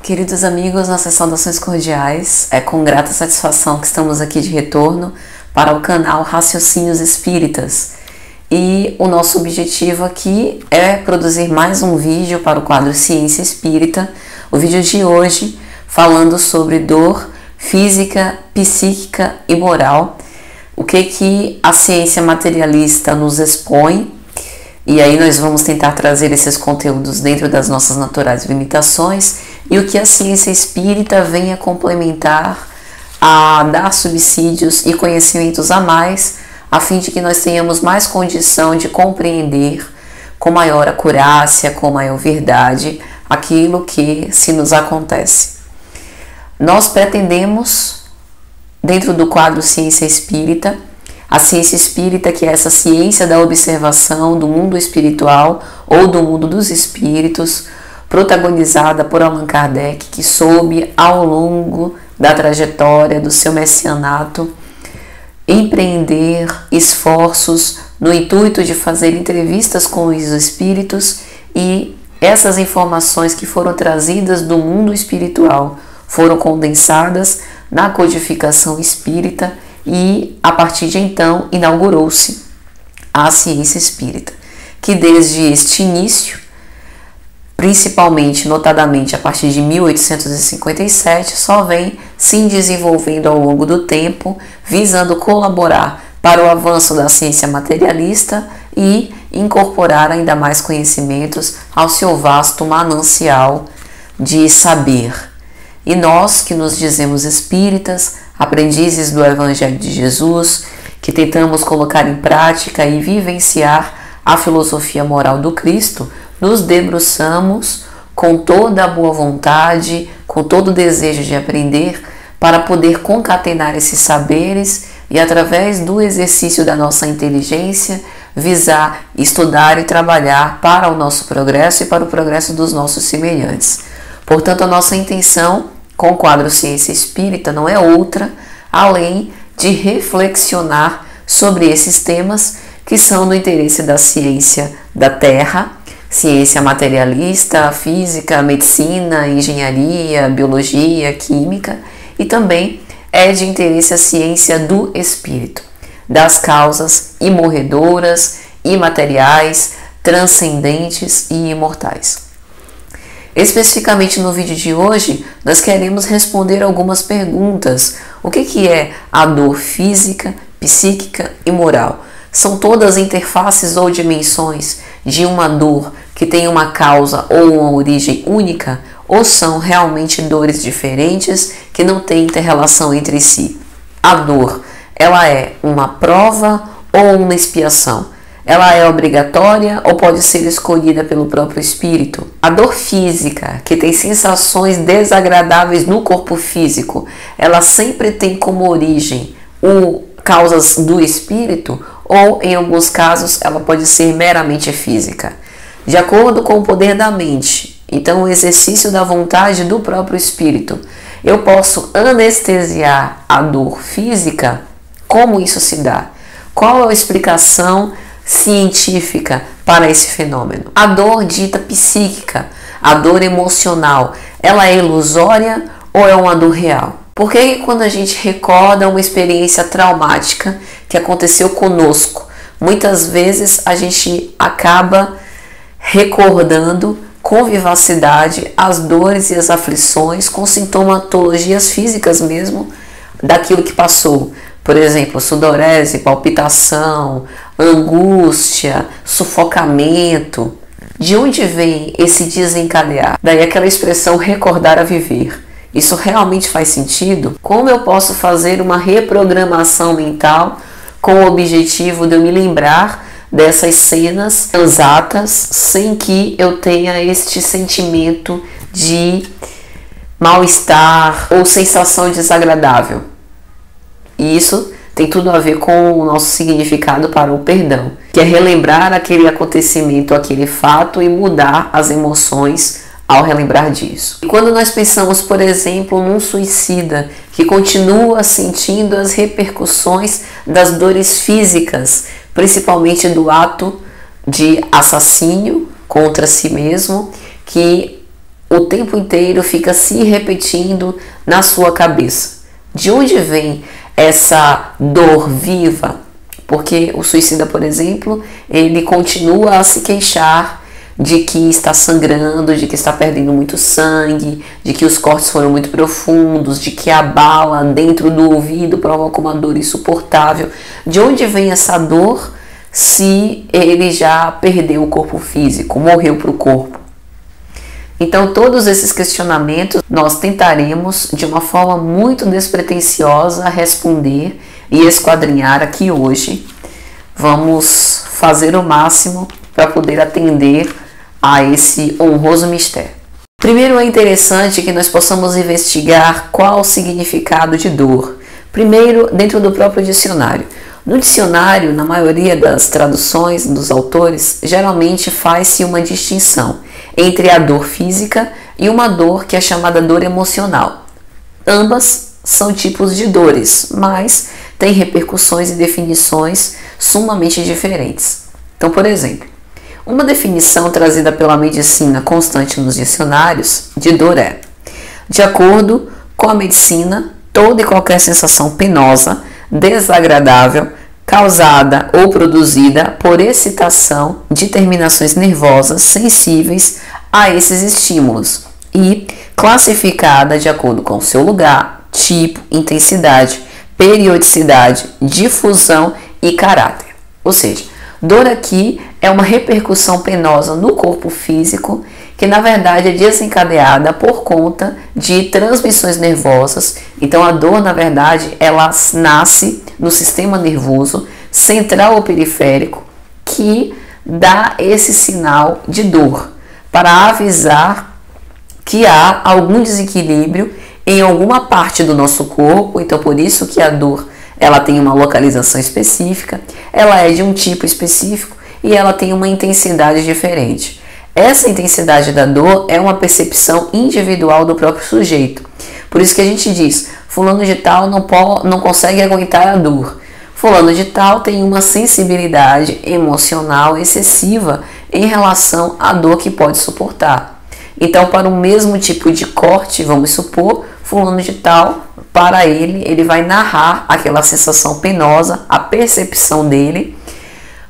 Queridos amigos, nossas saudações cordiais. É com grata satisfação que estamos aqui de retorno para o canal Raciocínios Espíritas. E o nosso objetivo aqui é produzir mais um vídeo para o quadro Ciência Espírita. O vídeo de hoje falando sobre dor física, psíquica e moral. O que a ciência materialista nos expõe. E aí nós vamos tentar trazer esses conteúdos dentro das nossas naturais limitações e o que a ciência espírita vem a complementar, a dar subsídios e conhecimentos a mais, a fim de que nós tenhamos mais condição de compreender com maior acurácia, com maior verdade, aquilo que se nos acontece. Nós pretendemos, dentro do quadro Ciência Espírita, a ciência espírita, que é essa ciência da observação do mundo espiritual ou do mundo dos espíritos, protagonizada por Allan Kardec, que soube, ao longo da trajetória do seu messianato, empreender esforços no intuito de fazer entrevistas com os espíritos, e essas informações que foram trazidas do mundo espiritual foram condensadas na codificação espírita. E a partir de então inaugurou-se a ciência espírita, que desde este início, principalmente, notadamente a partir de 1857, só vem se desenvolvendo ao longo do tempo, visando colaborar para o avanço da ciência materialista e incorporar ainda mais conhecimentos ao seu vasto manancial de saber. E nós que nos dizemos espíritas, aprendizes do Evangelho de Jesus, que tentamos colocar em prática e vivenciar a filosofia moral do Cristo, nos debruçamos com toda a boa vontade, com todo o desejo de aprender, para poder concatenar esses saberes e, através do exercício da nossa inteligência, visar estudar e trabalhar para o nosso progresso e para o progresso dos nossos semelhantes. Portanto, a nossa intenção com o quadro Ciência Espírita não é outra, além de reflexionar sobre esses temas que são do interesse da ciência da Terra, ciência materialista, física, medicina, engenharia, biologia, química, e também é de interesse a ciência do espírito, das causas imorredoras, imateriais, transcendentes e imortais. Especificamente no vídeo de hoje, nós queremos responder algumas perguntas. O que é a dor física, psíquica e moral? São todas interfaces ou dimensões de uma dor que tem uma causa ou uma origem única? Ou são realmente dores diferentes que não têm interrelação entre si? A dor, ela é uma prova ou uma expiação? Ela é obrigatória ou pode ser escolhida pelo próprio espírito? A dor física, que tem sensações desagradáveis no corpo físico, ela sempre tem como origem causas do espírito, ou em alguns casos ela pode ser meramente física? De acordo com o poder da mente, então o exercício da vontade do próprio espírito, eu posso anestesiar a dor física? Como isso se dá? Qual é a explicação científica para esse fenômeno? A dor dita psíquica, a dor emocional, ela é ilusória ou é uma dor real? Por que quando a gente recorda uma experiência traumática que aconteceu conosco, muitas vezes a gente acaba recordando com vivacidade as dores e as aflições, com sintomatologias físicas mesmo daquilo que passou? Por exemplo, sudorese, palpitação, angústia, sufocamento. De onde vem esse desencadear? Daí aquela expressão recordar a viver. Isso realmente faz sentido? Como eu posso fazer uma reprogramação mental com o objetivo de eu me lembrar dessas cenas exatas sem que eu tenha este sentimento de mal-estar ou sensação desagradável? E isso tem tudo a ver com o nosso significado para o perdão, que é relembrar aquele acontecimento, aquele fato e mudar as emoções ao relembrar disso. E quando nós pensamos, por exemplo, num suicida que continua sentindo as repercussões das dores físicas, principalmente do ato de assassínio contra si mesmo, que o tempo inteiro fica se repetindo na sua cabeça. De onde vem essa dor viva? Porque o suicida, por exemplo, ele continua a se queixar de que está sangrando, de que está perdendo muito sangue, de que os cortes foram muito profundos, de que a bala dentro do ouvido provoca uma dor insuportável. De onde vem essa dor se ele já perdeu o corpo físico, morreu para o corpo? Então, todos esses questionamentos nós tentaremos de uma forma muito despretensiosa responder e esquadrinhar aqui hoje. Vamos fazer o máximo para poder atender a esse honroso mistério. Primeiro, é interessante que nós possamos investigar qual o significado de dor. Primeiro, dentro do próprio dicionário. No dicionário, na maioria das traduções dos autores, geralmente faz-se uma distinção entre a dor física e uma dor que é chamada dor emocional. Ambas são tipos de dores, mas têm repercussões e definições sumamente diferentes. Então, por exemplo, uma definição trazida pela medicina constante nos dicionários de dor é: de acordo com a medicina, toda e qualquer sensação penosa, desagradável, causada ou produzida por excitação de terminações nervosas sensíveis a esses estímulos e classificada de acordo com seu lugar, tipo, intensidade, periodicidade, difusão e caráter. Ou seja, dor aqui é uma repercussão penosa no corpo físico que na verdade é desencadeada por conta de transmissões nervosas. Então a dor, na verdade, ela nasce no sistema nervoso central ou periférico, que dá esse sinal de dor para avisar que há algum desequilíbrio em alguma parte do nosso corpo. Então por isso que a dor ela tem uma localização específica, ela é de um tipo específico e ela tem uma intensidade diferente. Essa intensidade da dor é uma percepção individual do próprio sujeito. Por isso que a gente diz, fulano de tal não consegue aguentar a dor. Fulano de tal tem uma sensibilidade emocional excessiva em relação à dor que pode suportar. Então, para o mesmo tipo de corte, vamos supor, fulano de tal, para ele vai narrar aquela sensação penosa, a percepção dele,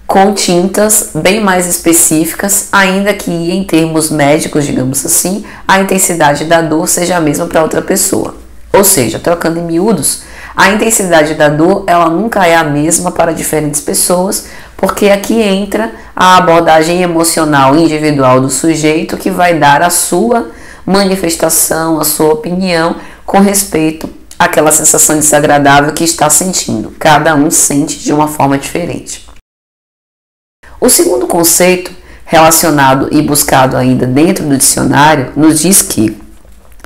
com tintas bem mais específicas, ainda que em termos médicos, digamos assim, a intensidade da dor seja a mesma para outra pessoa. Ou seja, trocando em miúdos, a intensidade da dor ela nunca é a mesma para diferentes pessoas, porque aqui entra a abordagem emocional individual do sujeito que vai dar a sua manifestação, a sua opinião com respeito àquela sensação desagradável que está sentindo. Cada um sente de uma forma diferente. O segundo conceito, relacionado e buscado ainda dentro do dicionário, nos diz que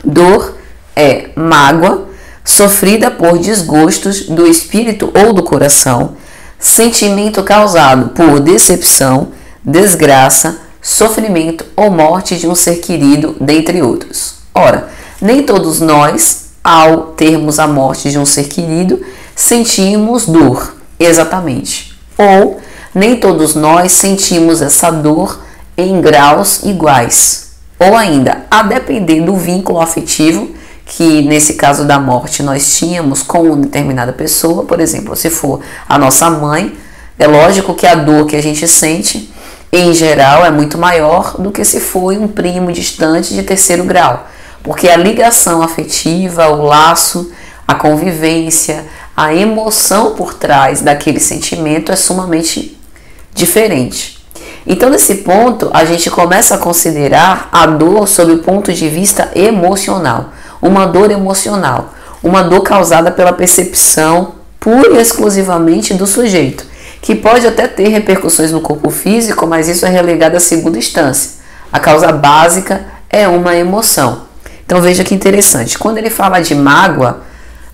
dor é mágoa sofrida por desgostos do espírito ou do coração, sentimento causado por decepção, desgraça, sofrimento ou morte de um ser querido, dentre outros. Ora, nem todos nós, ao termos a morte de um ser querido, sentimos dor, exatamente. Ou nem todos nós sentimos essa dor em graus iguais. Ou ainda, a depender do vínculo afetivo, que nesse caso da morte nós tínhamos com uma determinada pessoa. Por exemplo, se for a nossa mãe, é lógico que a dor que a gente sente, em geral, é muito maior do que se for um primo distante de terceiro grau. Porque a ligação afetiva, o laço, a convivência, a emoção por trás daquele sentimento é sumamente diferente. Então, nesse ponto, a gente começa a considerar a dor sob o ponto de vista emocional. Uma dor emocional, uma dor causada pela percepção pura e exclusivamente do sujeito, que pode até ter repercussões no corpo físico, mas isso é relegado à segunda instância. A causa básica é uma emoção. Então veja que interessante, quando ele fala de mágoa,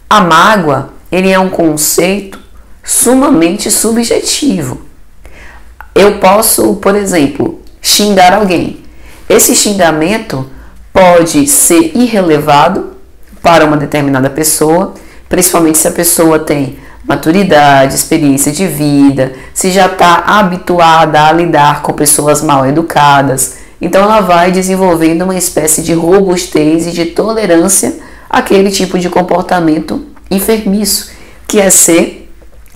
a mágoa ele é um conceito sumamente subjetivo. Eu posso, por exemplo, xingar alguém. Esse xingamento pode ser irrelevado para uma determinada pessoa, principalmente se a pessoa tem maturidade, experiência de vida, se já está habituada a lidar com pessoas mal educadas Então ela vai desenvolvendo uma espécie de robustez e de tolerância àquele tipo de comportamento enfermiço, que é ser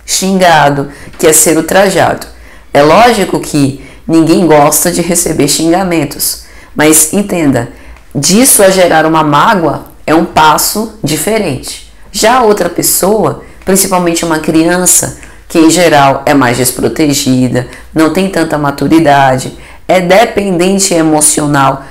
xingado, que é ser ultrajado. É lógico que ninguém gosta de receber xingamentos, mas entenda, disso a gerar uma mágoa é um passo diferente. Já a outra pessoa, principalmente uma criança, que em geral é mais desprotegida, não tem tanta maturidade, é dependente emocional,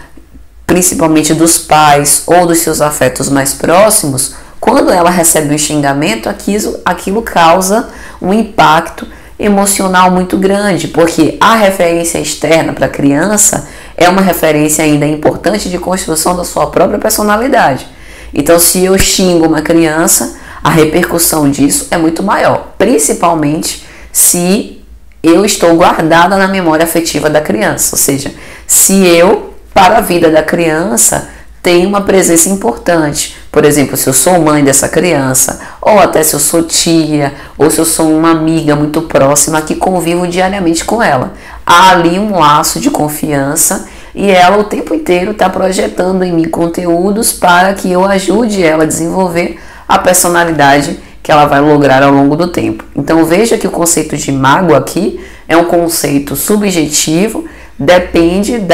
principalmente dos pais ou dos seus afetos mais próximos, quando ela recebe um xingamento, aquilo causa um impacto emocional muito grande, porque a referência externa para a criança é uma referência ainda importante de construção da sua própria personalidade. Então, se eu xingo uma criança, a repercussão disso é muito maior, principalmente se eu estou guardada na memória afetiva da criança, ou seja, se eu, para a vida da criança, tenho uma presença importante. Por exemplo, se eu sou mãe dessa criança, ou até se eu sou tia, ou se eu sou uma amiga muito próxima que convivo diariamente com ela. Há ali um laço de confiança e ela o tempo inteiro está projetando em mim conteúdos para que eu ajude ela a desenvolver a personalidade que ela vai lograr ao longo do tempo. Então veja que o conceito de mágoa aqui é um conceito subjetivo, depende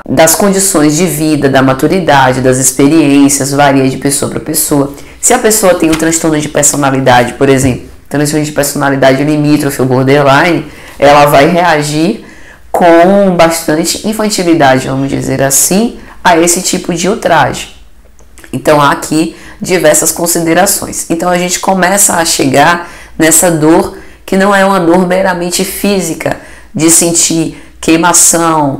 das condições de vida, da maturidade, das experiências, varia de pessoa para pessoa. Se a pessoa tem um transtorno de personalidade, por exemplo, transtorno de personalidade limítrofe ou borderline, ela vai reagir com bastante infantilidade, vamos dizer assim, a esse tipo de ultraje. Então há aqui diversas considerações. Então a gente começa a chegar nessa dor que não é uma dor meramente física, de sentir queimação,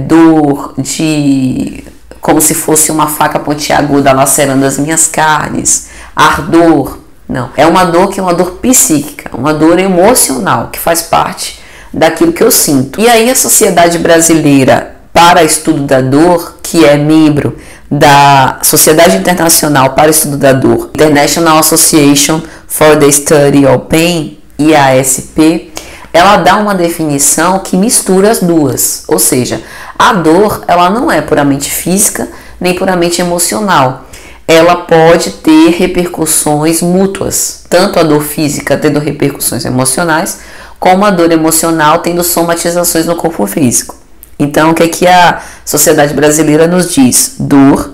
dor, de como se fosse uma faca pontiaguda lacerando as minhas carnes, ardor. Não, é uma dor que é uma dor psíquica, uma dor emocional, que faz parte daquilo que eu sinto. E aí a Sociedade Brasileira para Estudo da Dor, que é membro da Sociedade Internacional para o Estudo da Dor, International Association for the Study of Pain, IASP, ela dá uma definição que mistura as duas, ou seja, a dor ela não é puramente física nem puramente emocional, ela pode ter repercussões mútuas, tanto a dor física tendo repercussões emocionais, como a dor emocional tendo somatizações no corpo físico. Então, o que é que a Sociedade Brasileira nos diz? Dor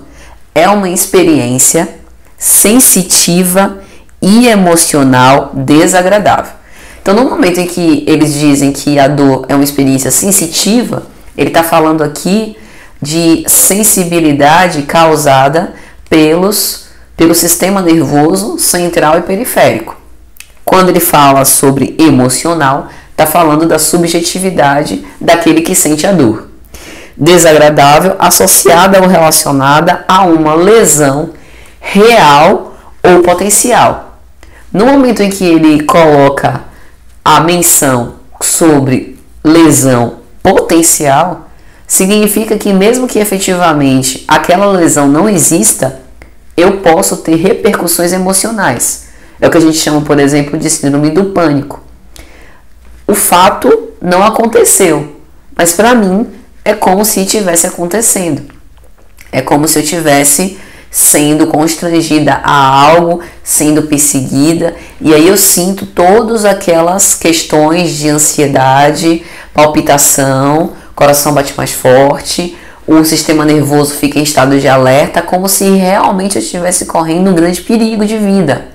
é uma experiência sensitiva e emocional desagradável. Então, no momento em que eles dizem que a dor é uma experiência sensitiva, ele está falando aqui de sensibilidade causada pelo sistema nervoso central e periférico. Quando ele fala sobre emocional, está falando da subjetividade daquele que sente a dor. Desagradável associada ou relacionada a uma lesão real ou potencial. No momento em que ele coloca a menção sobre lesão potencial, significa que mesmo que efetivamente aquela lesão não exista, eu posso ter repercussões emocionais. É o que a gente chama, por exemplo, de síndrome do pânico. O fato não aconteceu, mas para mim é como se estivesse acontecendo. É como se eu estivesse sendo constrangida a algo, sendo perseguida, e aí eu sinto todas aquelas questões de ansiedade, palpitação, coração bate mais forte, o sistema nervoso fica em estado de alerta, como se realmente eu estivesse correndo um grande perigo de vida.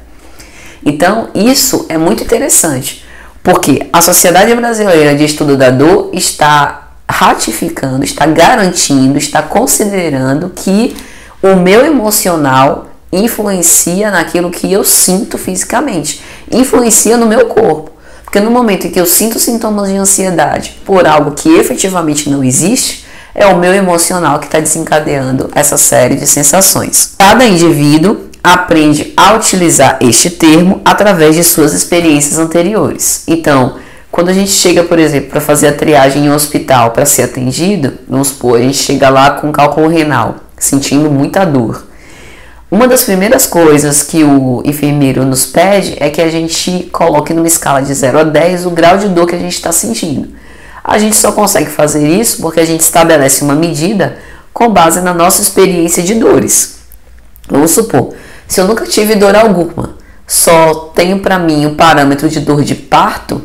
Então isso é muito interessante, porque a Sociedade Brasileira de Estudo da Dor está ratificando, está garantindo, está considerando que o meu emocional influencia naquilo que eu sinto fisicamente, influencia no meu corpo. Porque no momento em que eu sinto sintomas de ansiedade por algo que efetivamente não existe, é o meu emocional que está desencadeando essa série de sensações. Cada indivíduo aprende a utilizar este termo através de suas experiências anteriores. Então, quando a gente chega, por exemplo, para fazer a triagem em um hospital para ser atendido, vamos supor, a gente chega lá com cálculo renal, sentindo muita dor. Uma das primeiras coisas que o enfermeiro nos pede é que a gente coloque numa escala de 0 a 10 o grau de dor que a gente está sentindo. A gente só consegue fazer isso porque a gente estabelece uma medida com base na nossa experiência de dores. Vamos supor, se eu nunca tive dor alguma, só tenho para mim o parâmetro de dor de parto,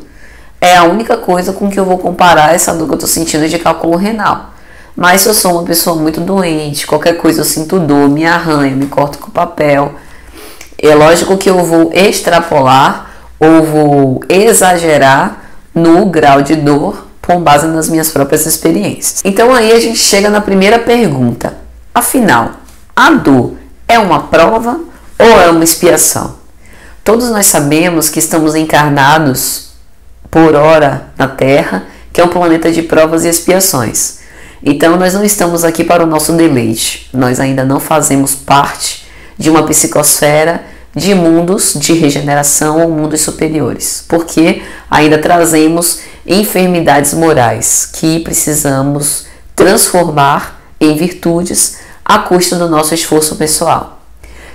é a única coisa com que eu vou comparar essa dor que eu estou sentindo de cálculo renal. Mas se eu sou uma pessoa muito doente, qualquer coisa eu sinto dor, me arranho, me corto com papel, é lógico que eu vou extrapolar ou vou exagerar no grau de dor com base nas minhas próprias experiências. Então aí a gente chega na primeira pergunta. Afinal, a dor é uma prova ou é uma expiação? Todos nós sabemos que estamos encarnados por hora na Terra, que é um planeta de provas e expiações. Então nós não estamos aqui para o nosso deleite. Nós ainda não fazemos parte de uma psicosfera de mundos de regeneração ou mundos superiores, porque ainda trazemos enfermidades morais que precisamos transformar em virtudes à custa do nosso esforço pessoal.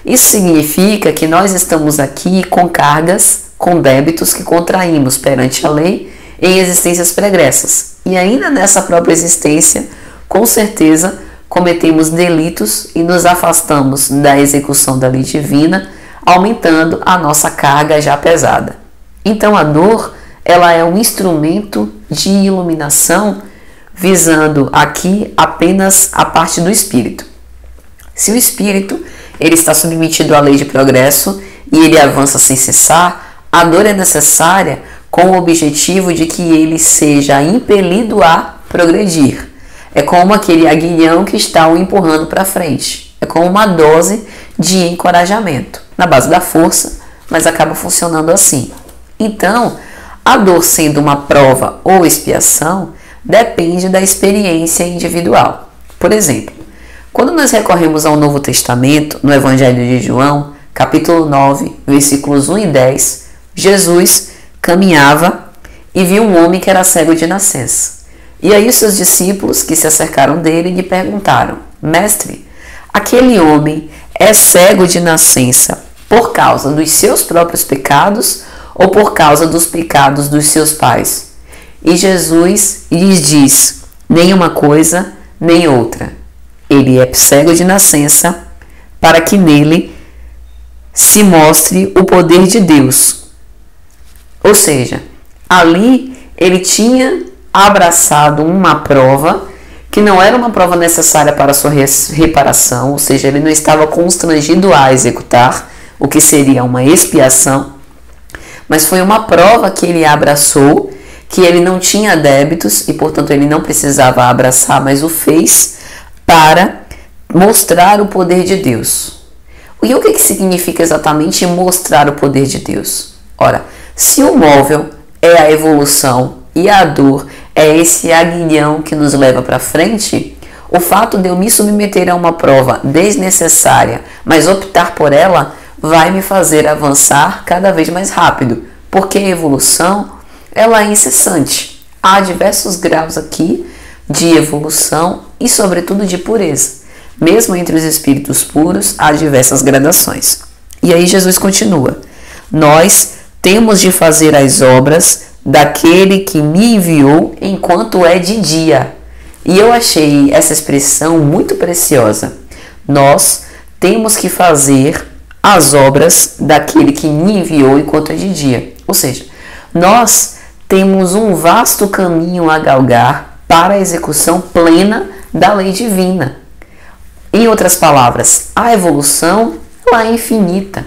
Isso significa que nós estamos aqui com cargas, com débitos que contraímos perante a lei em existências pregressas. E ainda nessa própria existência, com certeza, cometemos delitos e nos afastamos da execução da lei divina, aumentando a nossa carga já pesada. Então a dor, ela é um instrumento de iluminação, visando aqui apenas a parte do espírito. Se o espírito ele está submetido à lei de progresso e ele avança sem cessar, a dor é necessária com o objetivo de que ele seja impelido a progredir. É como aquele aguilhão que está o empurrando para frente. É como uma dose de encorajamento, na base da força, mas acaba funcionando assim. Então, a dor sendo uma prova ou expiação, depende da experiência individual. Por exemplo, quando nós recorremos ao Novo Testamento, no Evangelho de João, capítulo 9, versículos 1 e 10, Jesus caminhava e viu um homem que era cego de nascença. E aí os seus discípulos que se acercaram dele lhe perguntaram: Mestre, aquele homem é cego de nascença por causa dos seus próprios pecados ou por causa dos pecados dos seus pais? E Jesus lhes diz: nem uma coisa, nem outra. Ele é cego de nascença para que nele se mostre o poder de Deus. Ou seja, ali ele tinha abraçado uma prova que não era uma prova necessária para a sua reparação, ou seja, ele não estava constrangido a executar, o que seria uma expiação, mas foi uma prova que ele abraçou, que ele não tinha débitos e, portanto, ele não precisava abraçar, mas o fez para mostrar o poder de Deus. E o que significa exatamente mostrar o poder de Deus? Ora, se o móvel é a evolução e a dor é esse aguilhão que nos leva para frente, o fato de eu me submeter a uma prova desnecessária, mas optar por ela, vai me fazer avançar cada vez mais rápido, porque a evolução ela é incessante. Há diversos graus aqui de evolução e, sobretudo, de pureza. Mesmo entre os espíritos puros, há diversas gradações. E aí Jesus continua: nós temos de fazer as obras daquele que me enviou enquanto é de dia. E eu achei essa expressão muito preciosa. Nós temos que fazer as obras daquele que me enviou enquanto é de dia. Ou seja, nós temos um vasto caminho a galgar para a execução plena da lei divina. Em outras palavras, a evolução ela é infinita.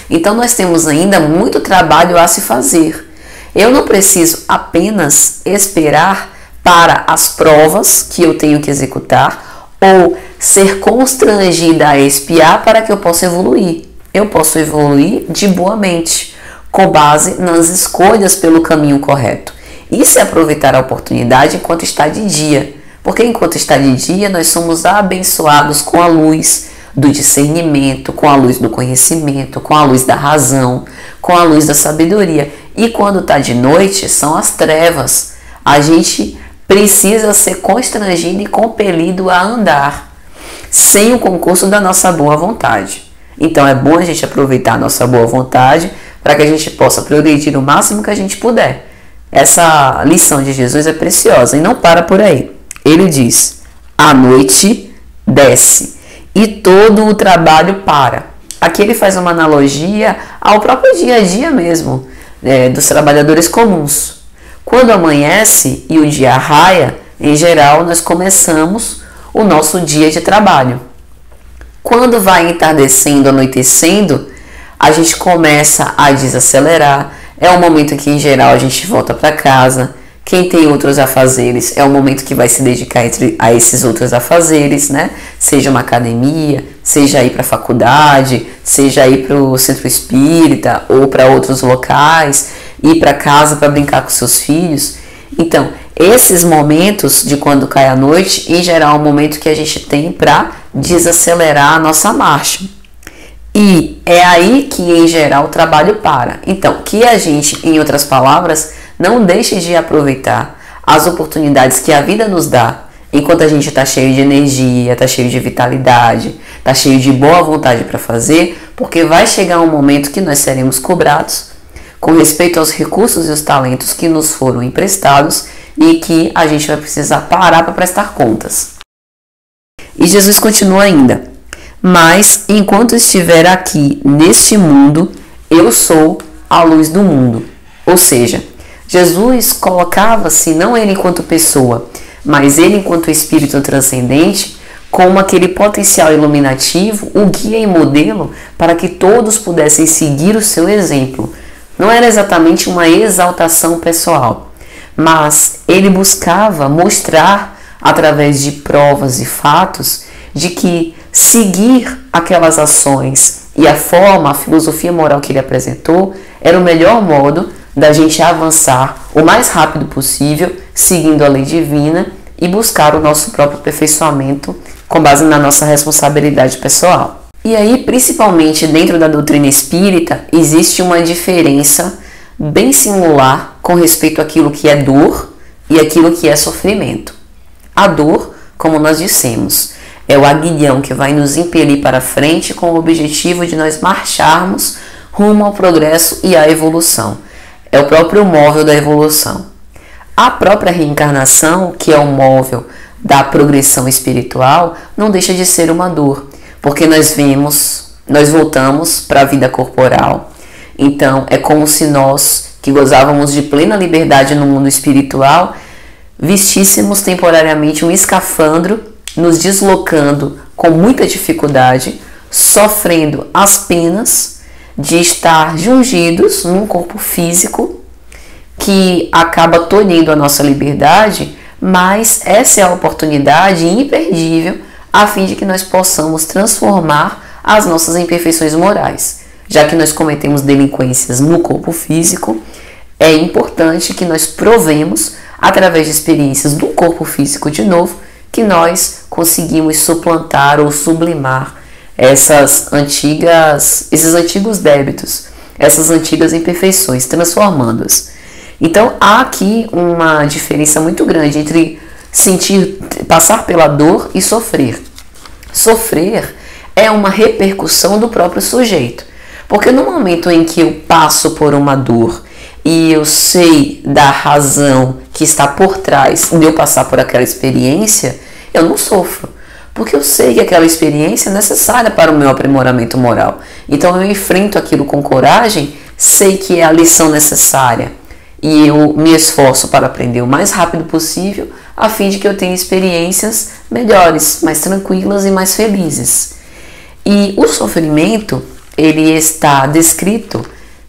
Então nós temos ainda muito trabalho a se fazer. Eu não preciso apenas esperar para as provas que eu tenho que executar ou ser constrangida a expiar para que eu possa evoluir. Eu posso evoluir de boa mente, com base nas escolhas pelo caminho correto. Isso é aproveitar a oportunidade enquanto está de dia, porque enquanto está de dia nós somos abençoados com a luz do discernimento, com a luz do conhecimento, com a luz da razão, com a luz da sabedoria. E quando está de noite, são as trevas. A gente precisa ser constrangido e compelido a andar, sem o concurso da nossa boa vontade. Então é bom a gente aproveitar a nossa boa vontade para que a gente possa progredir o máximo que a gente puder. essa lição de Jesus é preciosa e não para por aí. Ele diz: a noite desce e todo o trabalho para. Aqui ele faz uma analogia ao próprio dia a dia mesmo, dos trabalhadores comuns. Quando amanhece e o dia raia, em geral nós começamos o nosso dia de trabalho. Quando vai entardecendo, anoitecendo, a gente começa a desacelerar. É o momento que, em geral, a gente volta para casa. Quem tem outros afazeres é o momento que vai se dedicar a esses outros afazeres, né? Seja uma academia, seja ir para a faculdade, seja ir para o centro espírita ou para outros locais, ir para casa para brincar com seus filhos. Então, esses momentos de quando cai a noite, em geral, é o momento que a gente tem para desacelerar a nossa marcha. E é aí que, em geral, o trabalho para. Então, que a gente, em outras palavras, não deixe de aproveitar as oportunidades que a vida nos dá, enquanto a gente está cheio de energia, está cheio de vitalidade, está cheio de boa vontade para fazer, porque vai chegar um momento que nós seremos cobrados com respeito aos recursos e os talentos que nos foram emprestados e que a gente vai precisar parar para prestar contas. E Jesus continua ainda: mas enquanto estiver aqui neste mundo, eu sou a luz do mundo. Ou seja, Jesus colocava-se, não ele enquanto pessoa, mas ele enquanto espírito transcendente, como aquele potencial iluminativo, o guia e modelo para que todos pudessem seguir o seu exemplo. Não era exatamente uma exaltação pessoal, mas ele buscava mostrar, através de provas e fatos, de que seguir aquelas ações e a forma, a filosofia moral que ele apresentou era o melhor modo da gente avançar o mais rápido possível, seguindo a lei divina e buscar o nosso próprio aperfeiçoamento com base na nossa responsabilidade pessoal. E aí, principalmente dentro da doutrina espírita, existe uma diferença bem singular com respeito àquilo que é dor e aquilo que é sofrimento. A dor, como nós dissemos, é o aguilhão que vai nos impelir para frente com o objetivo de nós marcharmos rumo ao progresso e à evolução. É o próprio móvel da evolução. A própria reencarnação, que é o móvel da progressão espiritual, não deixa de ser uma dor, porque nós voltamos para a vida corporal. Então, é como se nós, que gozávamos de plena liberdade no mundo espiritual, vestíssemos temporariamente um escafandro, nos deslocando com muita dificuldade, sofrendo as penas de estar jungidos num corpo físico que acaba tolhindo a nossa liberdade, mas essa é a oportunidade imperdível a fim de que nós possamos transformar as nossas imperfeições morais. Já que nós cometemos delinquências no corpo físico, é importante que nós provemos, através de experiências do corpo físico de novo, que nós conseguimos suplantar ou sublimar esses antigos débitos, essas antigas imperfeições, transformando-as. Então há aqui uma diferença muito grande entre passar pela dor e sofrer. Sofrer é uma repercussão do próprio sujeito, porque no momento em que eu passo por uma dor e eu sei da razão que está por trás de eu passar por aquela experiência, eu não sofro, porque eu sei que aquela experiência é necessária para o meu aprimoramento moral. Então eu enfrento aquilo com coragem, sei que é a lição necessária e eu me esforço para aprender o mais rápido possível, a fim de que eu tenha experiências melhores, mais tranquilas e mais felizes. E o sofrimento, ele está descrito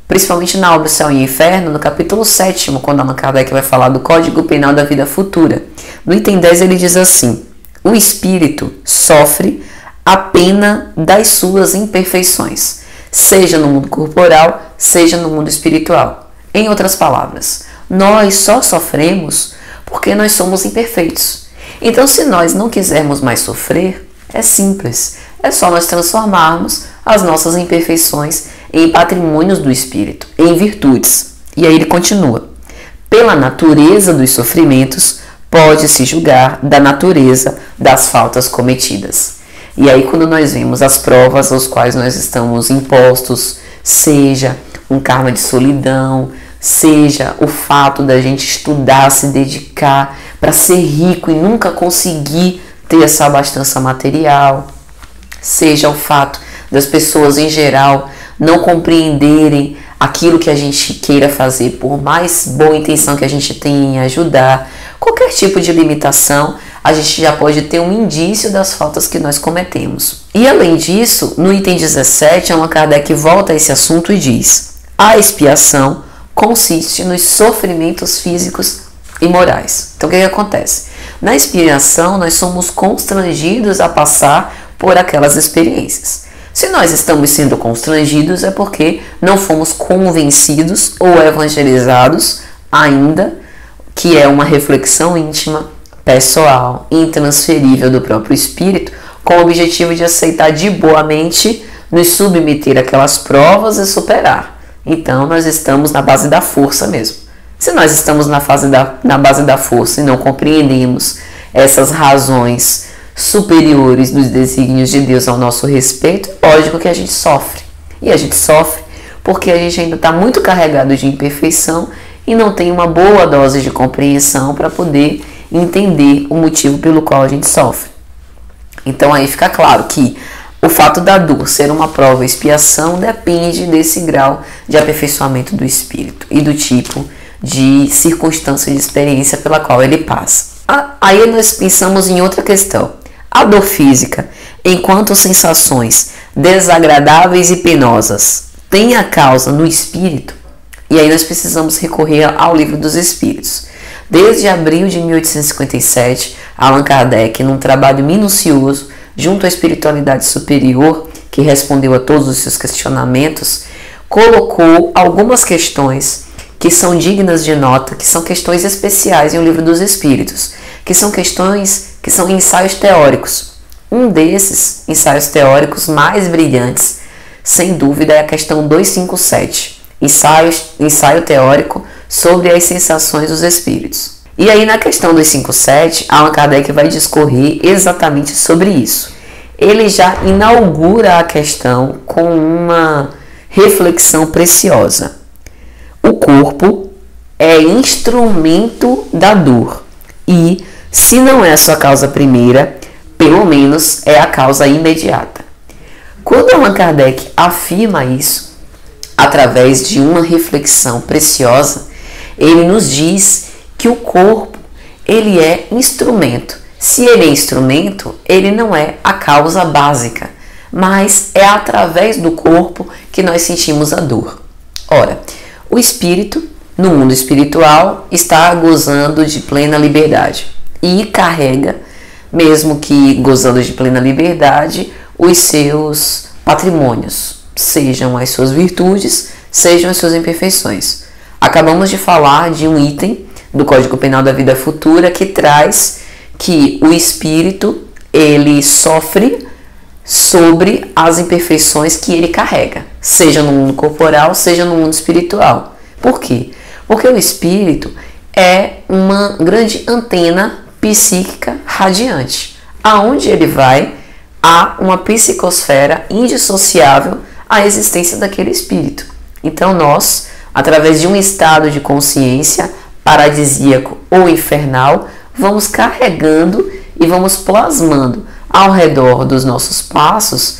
principalmente na obra Céu e Inferno, no capítulo 7, quando Allan Kardec vai falar do Código Penal da Vida Futura. No item 10 ele diz assim: o espírito sofre a pena das suas imperfeições, seja no mundo corporal, seja no mundo espiritual. Em outras palavras, nós só sofremos porque nós somos imperfeitos. Então, se nós não quisermos mais sofrer, é simples. É só nós transformarmos as nossas imperfeições em patrimônios do espírito, em virtudes. E aí ele continua: pela natureza dos sofrimentos, pode-se julgar da natureza das faltas cometidas. E aí, quando nós vemos as provas aos quais nós estamos impostos, seja um karma de solidão, seja o fato da gente estudar, se dedicar para ser rico e nunca conseguir ter essa abastança material, seja o fato das pessoas em geral não compreenderem aquilo que a gente queira fazer, por mais boa intenção que a gente tenha em ajudar, qualquer tipo de limitação, a gente já pode ter um indício das faltas que nós cometemos. E além disso, no item 17, Allan Kardec volta a esse assunto e diz: a expiação consiste nos sofrimentos físicos e morais. Então o que acontece? Na expiação, nós somos constrangidos a passar por aquelas experiências. Se nós estamos sendo constrangidos é porque não fomos convencidos ou evangelizados ainda, que é uma reflexão íntima, pessoal, intransferível do próprio espírito, com o objetivo de aceitar de boa mente, nos submeter àquelas provas e superar. Então nós estamos na base da força mesmo. Se nós estamos na base da força e não compreendemos essas razões superiores dos desígnios de Deus ao nosso respeito, lógico que a gente sofre. E a gente sofre porque a gente ainda está muito carregado de imperfeição e não tem uma boa dose de compreensão para poder entender o motivo pelo qual a gente sofre. Então aí fica claro que o fato da dor ser uma prova e expiação depende desse grau de aperfeiçoamento do espírito e do tipo de circunstância de experiência pela qual ele passa. Aí nós pensamos em outra questão. A dor física, enquanto sensações desagradáveis e penosas, tem a causa no espírito? E aí nós precisamos recorrer ao Livro dos Espíritos. Desde abril de 1857, Allan Kardec, num trabalho minucioso junto à espiritualidade superior, que respondeu a todos os seus questionamentos, colocou algumas questões que são dignas de nota, que são questões especiais em O Livro dos Espíritos, que são questões que são ensaios teóricos. Um desses ensaios teóricos mais brilhantes, sem dúvida, é a questão 257, ensaio teórico sobre as sensações dos espíritos. E aí na questão 257, Allan Kardec vai discorrer exatamente sobre isso. Ele já inaugura a questão com uma reflexão preciosa. O corpo é instrumento da dor e, se não é a sua causa primeira, pelo menos é a causa imediata. Quando Allan Kardec afirma isso, através de uma reflexão preciosa, ele nos diz que o corpo ele é instrumento. Se ele é instrumento, ele não é a causa básica, mas é através do corpo que nós sentimos a dor. Ora, o espírito, no mundo espiritual, está gozando de plena liberdade e carrega, mesmo que gozando de plena liberdade, os seus patrimônios, sejam as suas virtudes, sejam as suas imperfeições. Acabamos de falar de um item do Código Penal da Vida Futura que traz que o espírito ele sofre sobre as imperfeições que ele carrega, seja no mundo corporal, seja no mundo espiritual. Por quê? Porque o espírito é uma grande antena psíquica radiante. Aonde ele vai, há uma psicosfera indissociável à existência daquele espírito. Então nós, através de um estado de consciência paradisíaco ou infernal, vamos carregando e vamos plasmando ao redor dos nossos passos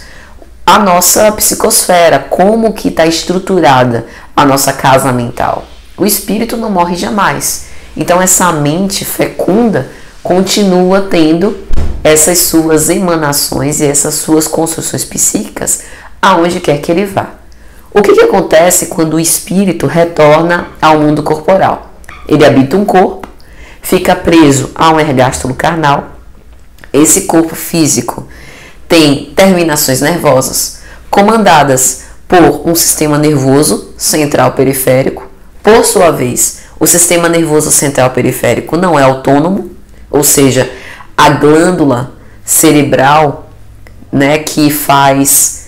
a nossa psicosfera, como que está estruturada a nossa casa mental. O espírito não morre jamais. Então essa mente fecunda continua tendo essas suas emanações e essas suas construções psíquicas aonde quer que ele vá. O que acontece quando o espírito retorna ao mundo corporal? Ele habita um corpo, fica preso a um ergástulo carnal. Esse corpo físico tem terminações nervosas comandadas por um sistema nervoso central periférico. Por sua vez, o sistema nervoso central periférico não é autônomo, ou seja, a glândula cerebral, né, que faz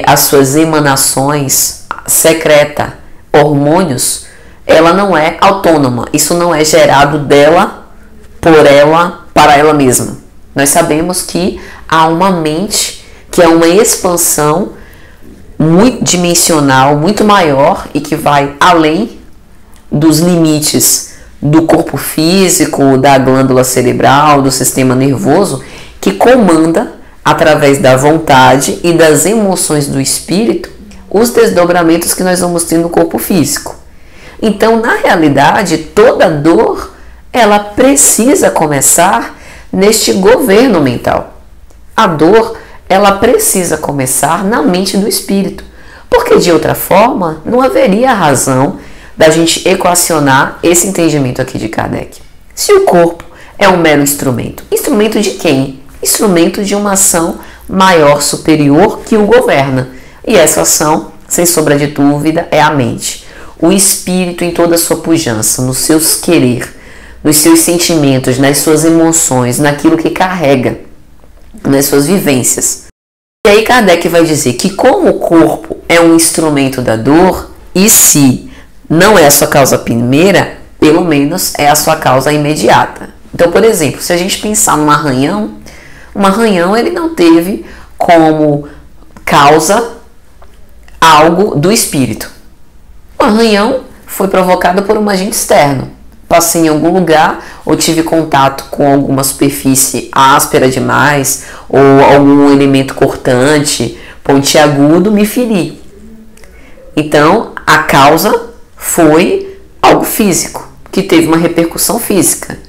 as suas emanações, secreta hormônios, ela não é autônoma. Isso não é gerado dela, por ela, para ela mesma. Nós sabemos que há uma mente que é uma expansão muito dimensional, muito maior e que vai além dos limites do corpo físico, da glândula cerebral, do sistema nervoso, que comanda, através da vontade e das emoções do espírito, os desdobramentos que nós vamos ter no corpo físico. Então, na realidade, toda dor, ela precisa começar neste governo mental. A dor, ela precisa começar na mente do espírito, porque de outra forma não haveria razão da gente equacionar esse entendimento aqui de Kardec. Se o corpo é um mero instrumento, instrumento de quem? Instrumento de uma ação maior, superior, que o governa. E essa ação, sem sombra de dúvida, é a mente. O espírito em toda a sua pujança, nos seus querer, nos seus sentimentos, nas suas emoções, naquilo que carrega, nas suas vivências. E aí Kardec vai dizer que como o corpo é um instrumento da dor, e se não é a sua causa primeira, pelo menos é a sua causa imediata. Então, por exemplo, se a gente pensar num arranhão, um arranhão ele não teve como causa algo do espírito. O arranhão foi provocado por um agente externo. Passei em algum lugar ou tive contato com alguma superfície áspera demais ou algum elemento cortante, pontiagudo, me feri. Então, a causa foi algo físico, que teve uma repercussão física.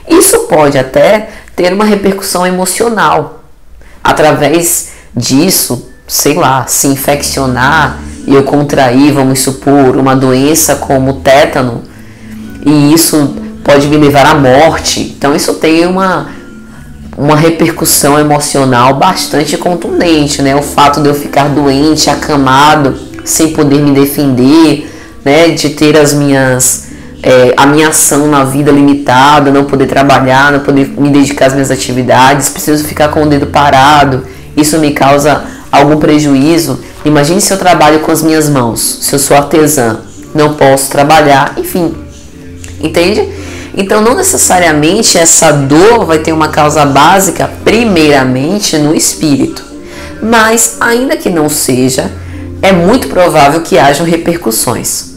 Isso pode até ter uma repercussão emocional. Através disso, sei lá, se infeccionar e eu contrair, vamos supor, uma doença como tétano, e isso pode me levar à morte. Então isso tem uma repercussão emocional bastante contundente, né? O fato de eu ficar doente, acamado, sem poder me defender, né, de ter a minha ação na vida limitada, não poder trabalhar, não poder me dedicar às minhas atividades, preciso ficar com o dedo parado, isso me causa algum prejuízo. Imagine se eu trabalho com as minhas mãos, se eu sou artesã, não posso trabalhar, enfim, entende? Então não necessariamente essa dor vai ter uma causa básica primeiramente no espírito, mas ainda que não seja, é muito provável que hajam repercussões.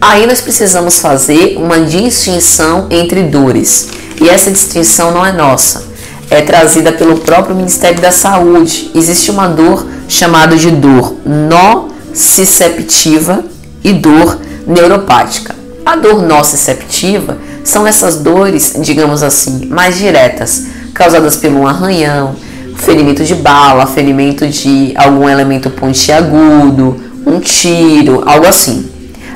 Aí nós precisamos fazer uma distinção entre dores. E essa distinção não é nossa. É trazida pelo próprio Ministério da Saúde. Existe uma dor chamada de dor nociceptiva e dor neuropática. A dor nociceptiva são essas dores, digamos assim, mais diretas, causadas por um arranhão, ferimento de bala, ferimento de algum elemento pontiagudo, um tiro, algo assim.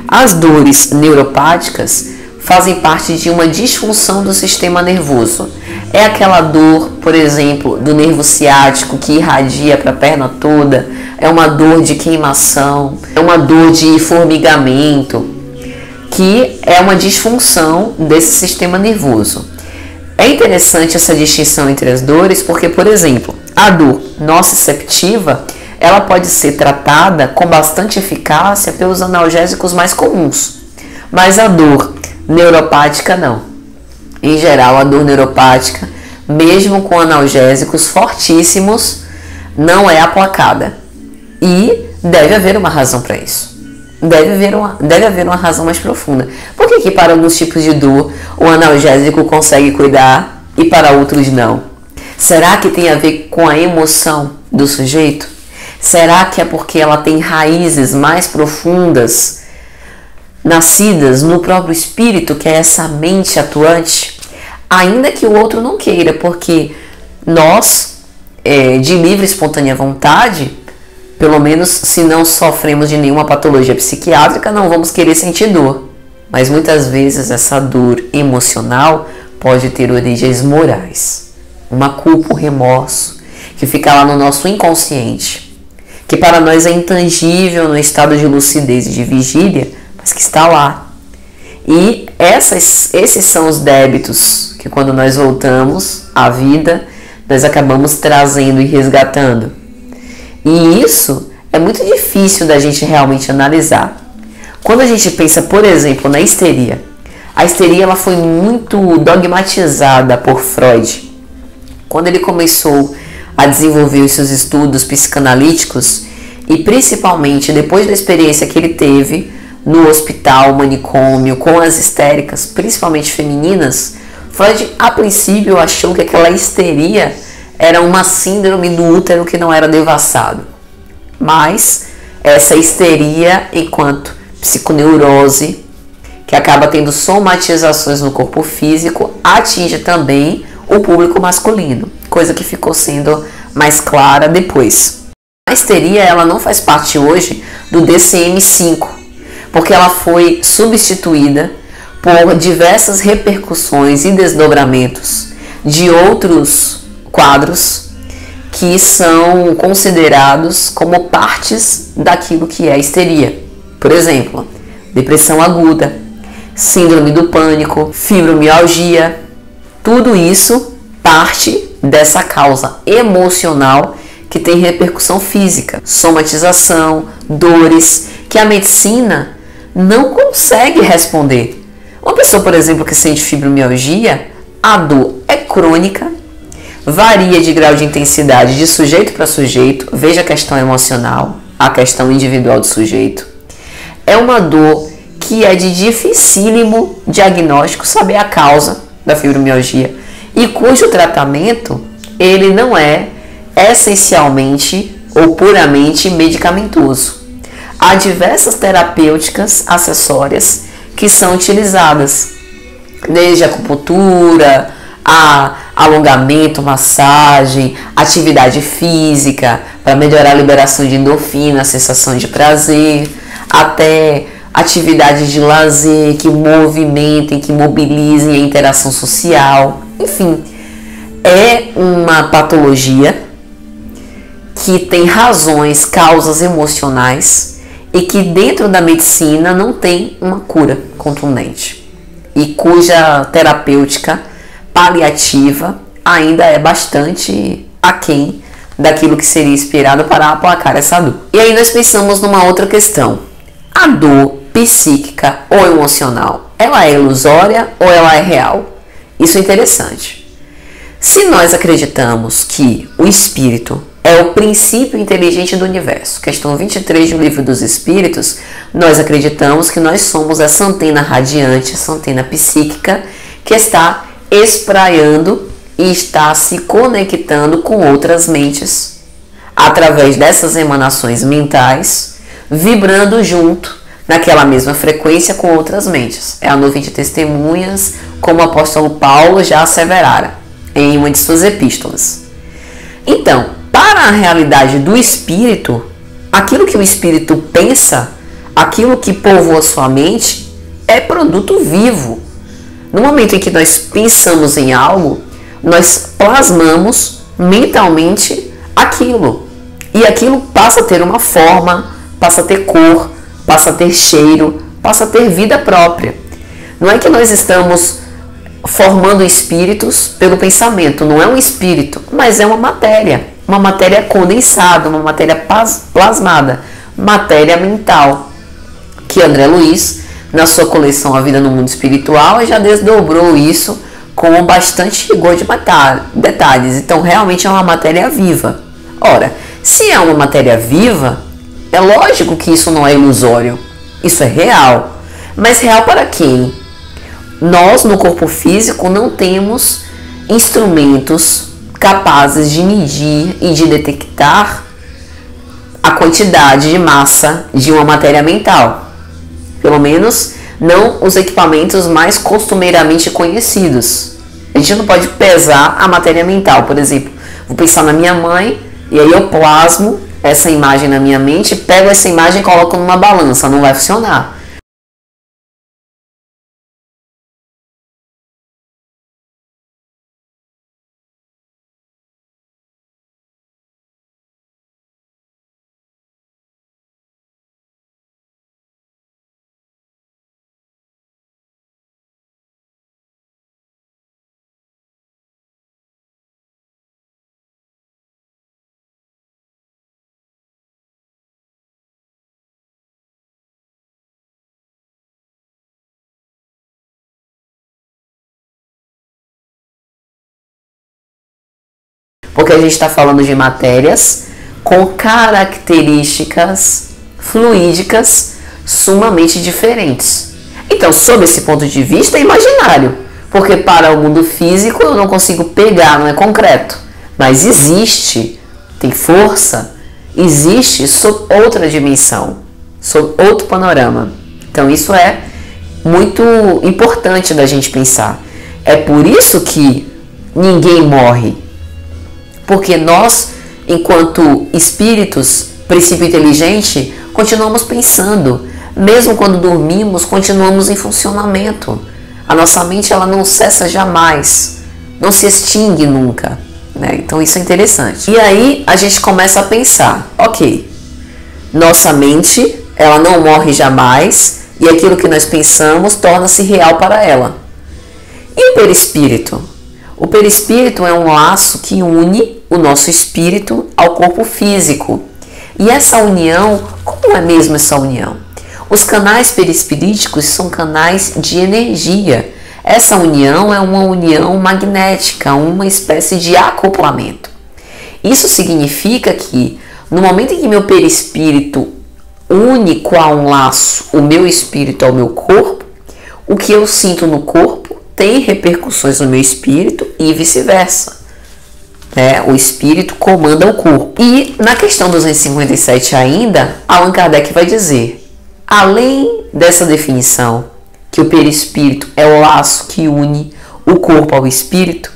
As dores neuropáticas fazem parte de uma disfunção do sistema nervoso. É aquela dor, por exemplo, do nervo ciático que irradia para a perna toda, é uma dor de queimação, é uma dor de formigamento, que é uma disfunção desse sistema nervoso. É interessante essa distinção entre as dores porque, por exemplo, a dor nociceptiva ela pode ser tratada com bastante eficácia pelos analgésicos mais comuns, mas a dor neuropática não. Em geral, a dor neuropática, mesmo com analgésicos fortíssimos, não é aplacada. E deve haver uma razão para isso. Deve haver uma razão mais profunda. Por que para alguns tipos de dor o analgésico consegue cuidar e para outros não? Será que tem a ver com a emoção do sujeito? Será que é porque ela tem raízes mais profundas, nascidas no próprio espírito, que é essa mente atuante? Ainda que o outro não queira, porque nós, de livre e espontânea vontade, pelo menos se não sofremos de nenhuma patologia psiquiátrica, não vamos querer sentir dor. Mas muitas vezes essa dor emocional pode ter origens morais. Uma culpa, um remorso, que fica lá no nosso inconsciente, que para nós é intangível no estado de lucidez e de vigília, mas que está lá. E esses são os débitos que quando nós voltamos à vida, nós acabamos trazendo e resgatando. E isso é muito difícil da gente realmente analisar. Quando a gente pensa, por exemplo, na histeria, a histeria ela foi muito dogmatizada por Freud. Quando ele começou a desenvolver os seus estudos psicanalíticos e principalmente depois da experiência que ele teve no hospital, manicômio, com as histéricas, principalmente femininas, Freud a princípio achou que aquela histeria era uma síndrome do útero que não era devassado. Mas essa histeria, enquanto psiconeurose, que acaba tendo somatizações no corpo físico, atinge também o público masculino, coisa que ficou sendo mais clara depois. A histeria ela não faz parte hoje do DCM-5, porque ela foi substituída por diversas repercussões e desdobramentos de outros quadros que são considerados como partes daquilo que é histeria. Por exemplo, depressão aguda, síndrome do pânico, fibromialgia, tudo isso parte dessa causa emocional que tem repercussão física, somatização, dores, que a medicina não consegue responder. Uma pessoa, por exemplo, que sente fibromialgia, a dor é crônica, varia de grau de intensidade de sujeito para sujeito, veja a questão emocional, a questão individual do sujeito. É uma dor que é de dificílimo diagnóstico, saber a causa da fibromialgia, e cujo tratamento ele não é essencialmente ou puramente medicamentoso. Há diversas terapêuticas acessórias que são utilizadas, desde acupuntura, a alongamento, massagem, atividade física para melhorar a liberação de endorfina, a sensação de prazer, até atividades de lazer que movimentem, que mobilizem a interação social. Enfim, é uma patologia que tem razões, causas emocionais e que dentro da medicina não tem uma cura contundente e cuja terapêutica paliativa ainda é bastante aquém daquilo que seria esperado para aplacar essa dor. E aí nós pensamos numa outra questão. A dor psíquica ou emocional, ela é ilusória ou ela é real? Isso é interessante. Se nós acreditamos que o espírito é o princípio inteligente do universo, questão 23 do Livro dos Espíritos, nós acreditamos que nós somos essa antena radiante, essa antena psíquica que está espraiando e está se conectando com outras mentes através dessas emanações mentais, vibrando junto naquela mesma frequência com outras mentes. É a nuvem de testemunhas, como o apóstolo Paulo já asseverara em uma de suas epístolas. Então, para a realidade do espírito, aquilo que o espírito pensa, aquilo que povoa sua mente, é produto vivo. No momento em que nós pensamos em algo, nós plasmamos mentalmente aquilo. E aquilo passa a ter uma forma, passa a ter cor, passa a ter cheiro, passa a ter vida própria. Não é que nós estamos formando espíritos pelo pensamento, não é um espírito, mas é uma matéria condensada, uma matéria plasmada, matéria mental, que André Luiz, na sua coleção A Vida no Mundo Espiritual, já desdobrou isso com bastante rigor de detalhes. Então, realmente é uma matéria viva. Ora, se é uma matéria viva, é lógico que isso não é ilusório. Isso é real. Mas real para quem? Nós, no corpo físico, não temos instrumentos capazes de medir e de detectar a quantidade de massa de uma matéria mental. Pelo menos não os equipamentos mais costumeiramente conhecidos. A gente não pode pesar a matéria mental. Por exemplo, vou pensar na minha mãe e aí eu plasmo essa imagem na minha mente, pego essa imagem e coloco numa balança. Não vai funcionar. porque a gente está falando de matérias com características fluídicas sumamente diferentes. Então, sob esse ponto de vista, é imaginário, porque para o mundo físico eu não consigo pegar, não é concreto, mas existe, tem força, existe sob outra dimensão, sob outro panorama. Então isso é muito importante da gente pensar. É por isso que ninguém morre, porque nós, enquanto espíritos, princípio inteligente, continuamos pensando. Mesmo quando dormimos, continuamos em funcionamento. A nossa mente, ela não cessa jamais, não se extingue nunca, né? Então isso é interessante. E aí a gente começa a pensar, ok, nossa mente, ela não morre jamais, e aquilo que nós pensamos torna-se real para ela. E o perispírito? O perispírito é um laço que une o nosso espírito ao corpo físico. E essa união, como é mesmo essa união? Os canais perispiríticos são canais de energia. Essa união é uma união magnética, uma espécie de acoplamento. Isso significa que no momento em que meu perispírito une qual um laço o meu espírito ao meu corpo, o que eu sinto no corpo tem repercussões no meu espírito e vice-versa. O espírito comanda o corpo. E na questão 257 ainda, Allan Kardec vai dizer: além dessa definição, que o perispírito é o laço que une o corpo ao espírito,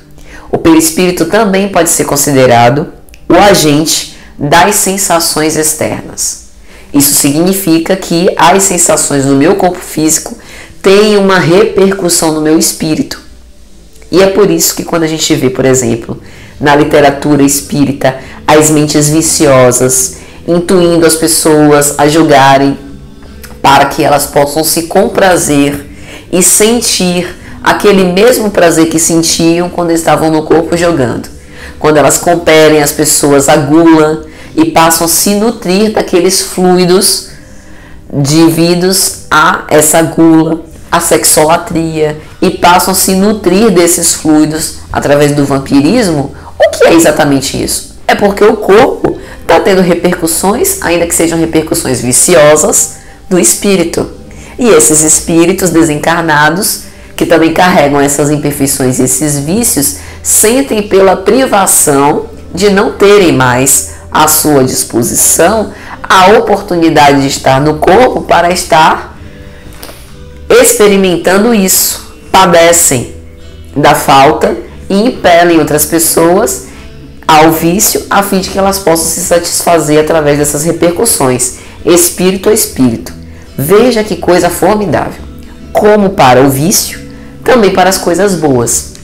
o perispírito também pode ser considerado o agente das sensações externas. Isso significa que as sensações do meu corpo físico têm uma repercussão no meu espírito. E é por isso que quando a gente vê, por exemplo, na literatura espírita, as mentes viciosas intuindo as pessoas a julgarem para que elas possam se comprazer e sentir aquele mesmo prazer que sentiam quando estavam no corpo jogando. Quando elas comperem as pessoas à gula e passam a se nutrir daqueles fluidos devidos a essa gula, a sexolatria, e passam a se nutrir desses fluidos através do vampirismo. O que é exatamente isso? É porque o corpo está tendo repercussões, ainda que sejam repercussões viciosas, do espírito. E esses espíritos desencarnados, que também carregam essas imperfeições e esses vícios, sentem pela privação de não terem mais à sua disposição a oportunidade de estar no corpo para estar experimentando isso. Padecem da falta e impelem outras pessoas ao vício a fim de que elas possam se satisfazer através dessas repercussões, espírito a espírito. Veja que coisa formidável. Como para o vício, também para as coisas boas.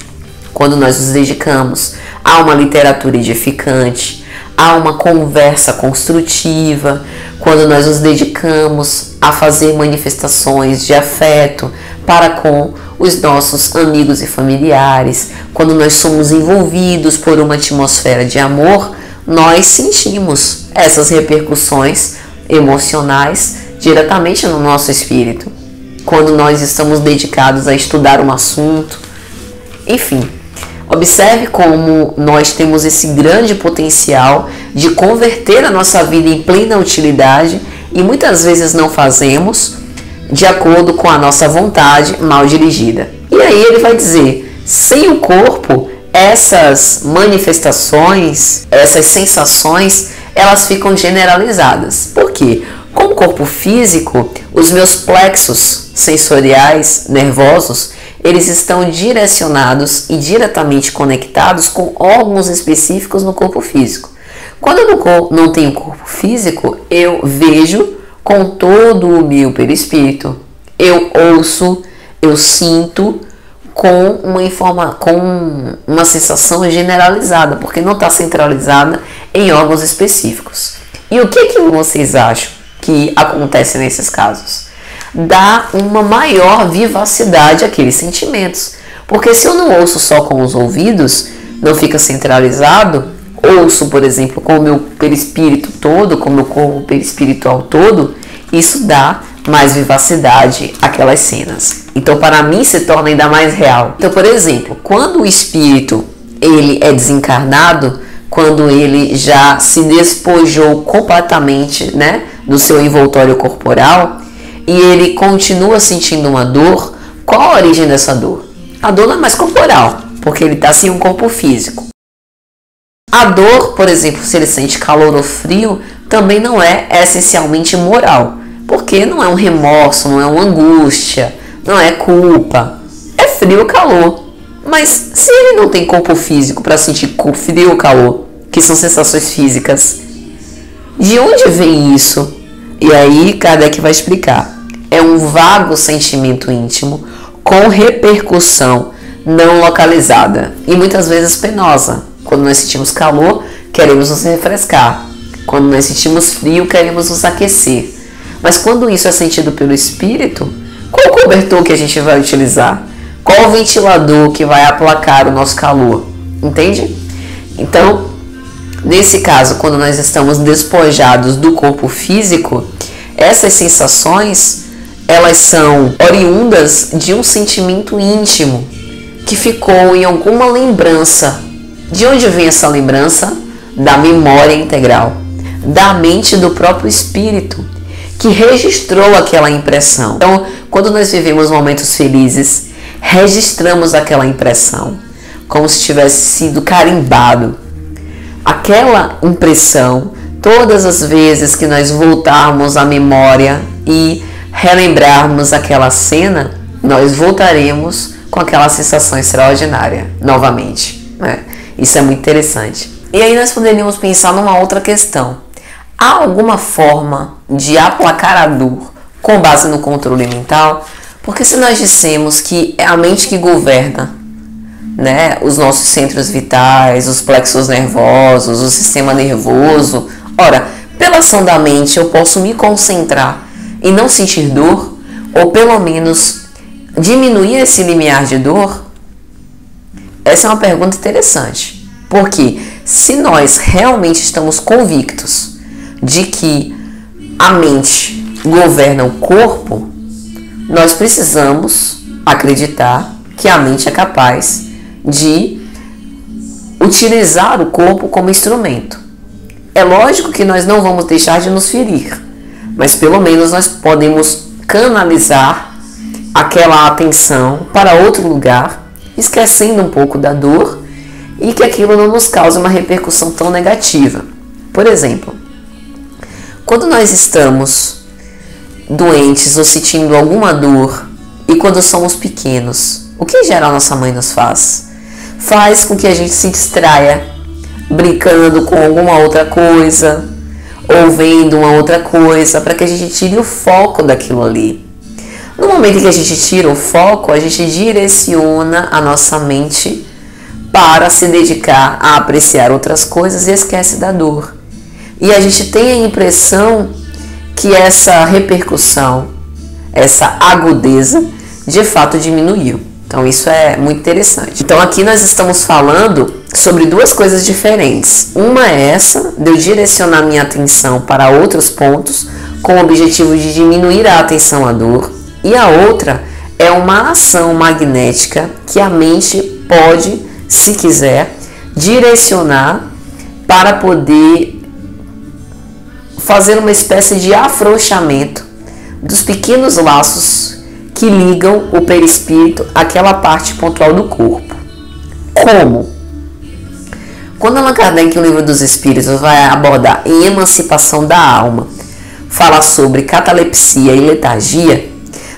Quando nós nos dedicamos a uma literatura edificante, a uma conversa construtiva, quando nós nos dedicamos a fazer manifestações de afeto para com os nossos amigos e familiares, quando nós somos envolvidos por uma atmosfera de amor, nós sentimos essas repercussões emocionais diretamente no nosso espírito. Quando nós estamos dedicados a estudar um assunto, enfim, observe como nós temos esse grande potencial de converter a nossa vida em plena utilidade e muitas vezes não fazemos de acordo com a nossa vontade mal dirigida. E aí ele vai dizer, sem o corpo, essas manifestações, essas sensações, elas ficam generalizadas. Por quê? Com o corpo físico, os meus plexos sensoriais, nervosos, eles estão direcionados e diretamente conectados com órgãos específicos no corpo físico. Quando eu não tenho corpo físico, eu vejo com todo o meu perispírito. Eu ouço, eu sinto com uma sensação generalizada, porque não está centralizada em órgãos específicos. E o que vocês acham que acontece nesses casos? Dá uma maior vivacidade àqueles sentimentos. Porque se eu não ouço só com os ouvidos, não fica centralizado, ouço, por exemplo, com o meu perispírito todo, com o meu corpo perispiritual todo, isso dá mais vivacidade àquelas cenas. Então, para mim, se torna ainda mais real. Então, por exemplo, quando o espírito ele é desencarnado, quando ele já se despojou completamente, né, do seu envoltório corporal, e ele continua sentindo uma dor, qual a origem dessa dor? A dor não é mais corporal, porque ele está sem um corpo físico. A dor, por exemplo, se ele sente calor ou frio, também não é essencialmente moral, porque não é um remorso, não é uma angústia, não é culpa, é frio ou calor. Mas se ele não tem corpo físico para sentir frio ou calor, que são sensações físicas, de onde vem isso? E aí Kardec vai explicar. É um vago sentimento íntimo com repercussão não localizada e muitas vezes penosa. Quando nós sentimos calor, queremos nos refrescar. Quando nós sentimos frio, queremos nos aquecer. Mas quando isso é sentido pelo espírito, qual o cobertor que a gente vai utilizar? Qual o ventilador que vai aplacar o nosso calor? Entende? Então, nesse caso, quando nós estamos despojados do corpo físico, essas sensações, elas são oriundas de um sentimento íntimo que ficou em alguma lembrança. De onde vem essa lembrança? Da memória integral, da mente do próprio espírito, que registrou aquela impressão. Então, quando nós vivemos momentos felizes, registramos aquela impressão, como se tivesse sido carimbado. Aquela impressão, todas as vezes que nós voltarmos à memória e relembrarmos aquela cena, nós voltaremos com aquela sensação extraordinária, novamente, né? Isso é muito interessante. E aí nós poderíamos pensar numa outra questão. Há alguma forma de aplacar a dor com base no controle mental? Porque se nós dissemos que é a mente que governa, né, os nossos centros vitais, os plexos nervosos, o sistema nervoso, ora, pela ação da mente eu posso me concentrar e não sentir dor, ou pelo menos diminuir esse limiar de dor? Essa é uma pergunta interessante, porque se nós realmente estamos convictos de que a mente governa o corpo, nós precisamos acreditar que a mente é capaz de utilizar o corpo como instrumento. É lógico que nós não vamos deixar de nos ferir, mas pelo menos nós podemos canalizar aquela atenção para outro lugar, esquecendo um pouco da dor e que aquilo não nos cause uma repercussão tão negativa. Por exemplo, quando nós estamos doentes ou sentindo alguma dor e quando somos pequenos, o que em geral nossa mãe nos faz? Faz com que a gente se distraia brincando com alguma outra coisa ou vendo uma outra coisa para que a gente tire o foco daquilo ali. No momento que a gente tira o foco, a gente direciona a nossa mente para se dedicar a apreciar outras coisas e esquece da dor. E a gente tem a impressão que essa repercussão, essa agudeza, de fato diminuiu. Então isso é muito interessante. Então aqui nós estamos falando sobre duas coisas diferentes. Uma é essa, de eu direcionar minha atenção para outros pontos, com o objetivo de diminuir a atenção à dor. E a outra é uma ação magnética que a mente pode, se quiser, direcionar para poder fazer uma espécie de afrouxamento dos pequenos laços que ligam o perispírito àquela parte pontual do corpo. Como? Quando Allan Kardec, o Livro dos Espíritos, vai abordar em Emancipação da Alma, fala sobre catalepsia e letargia,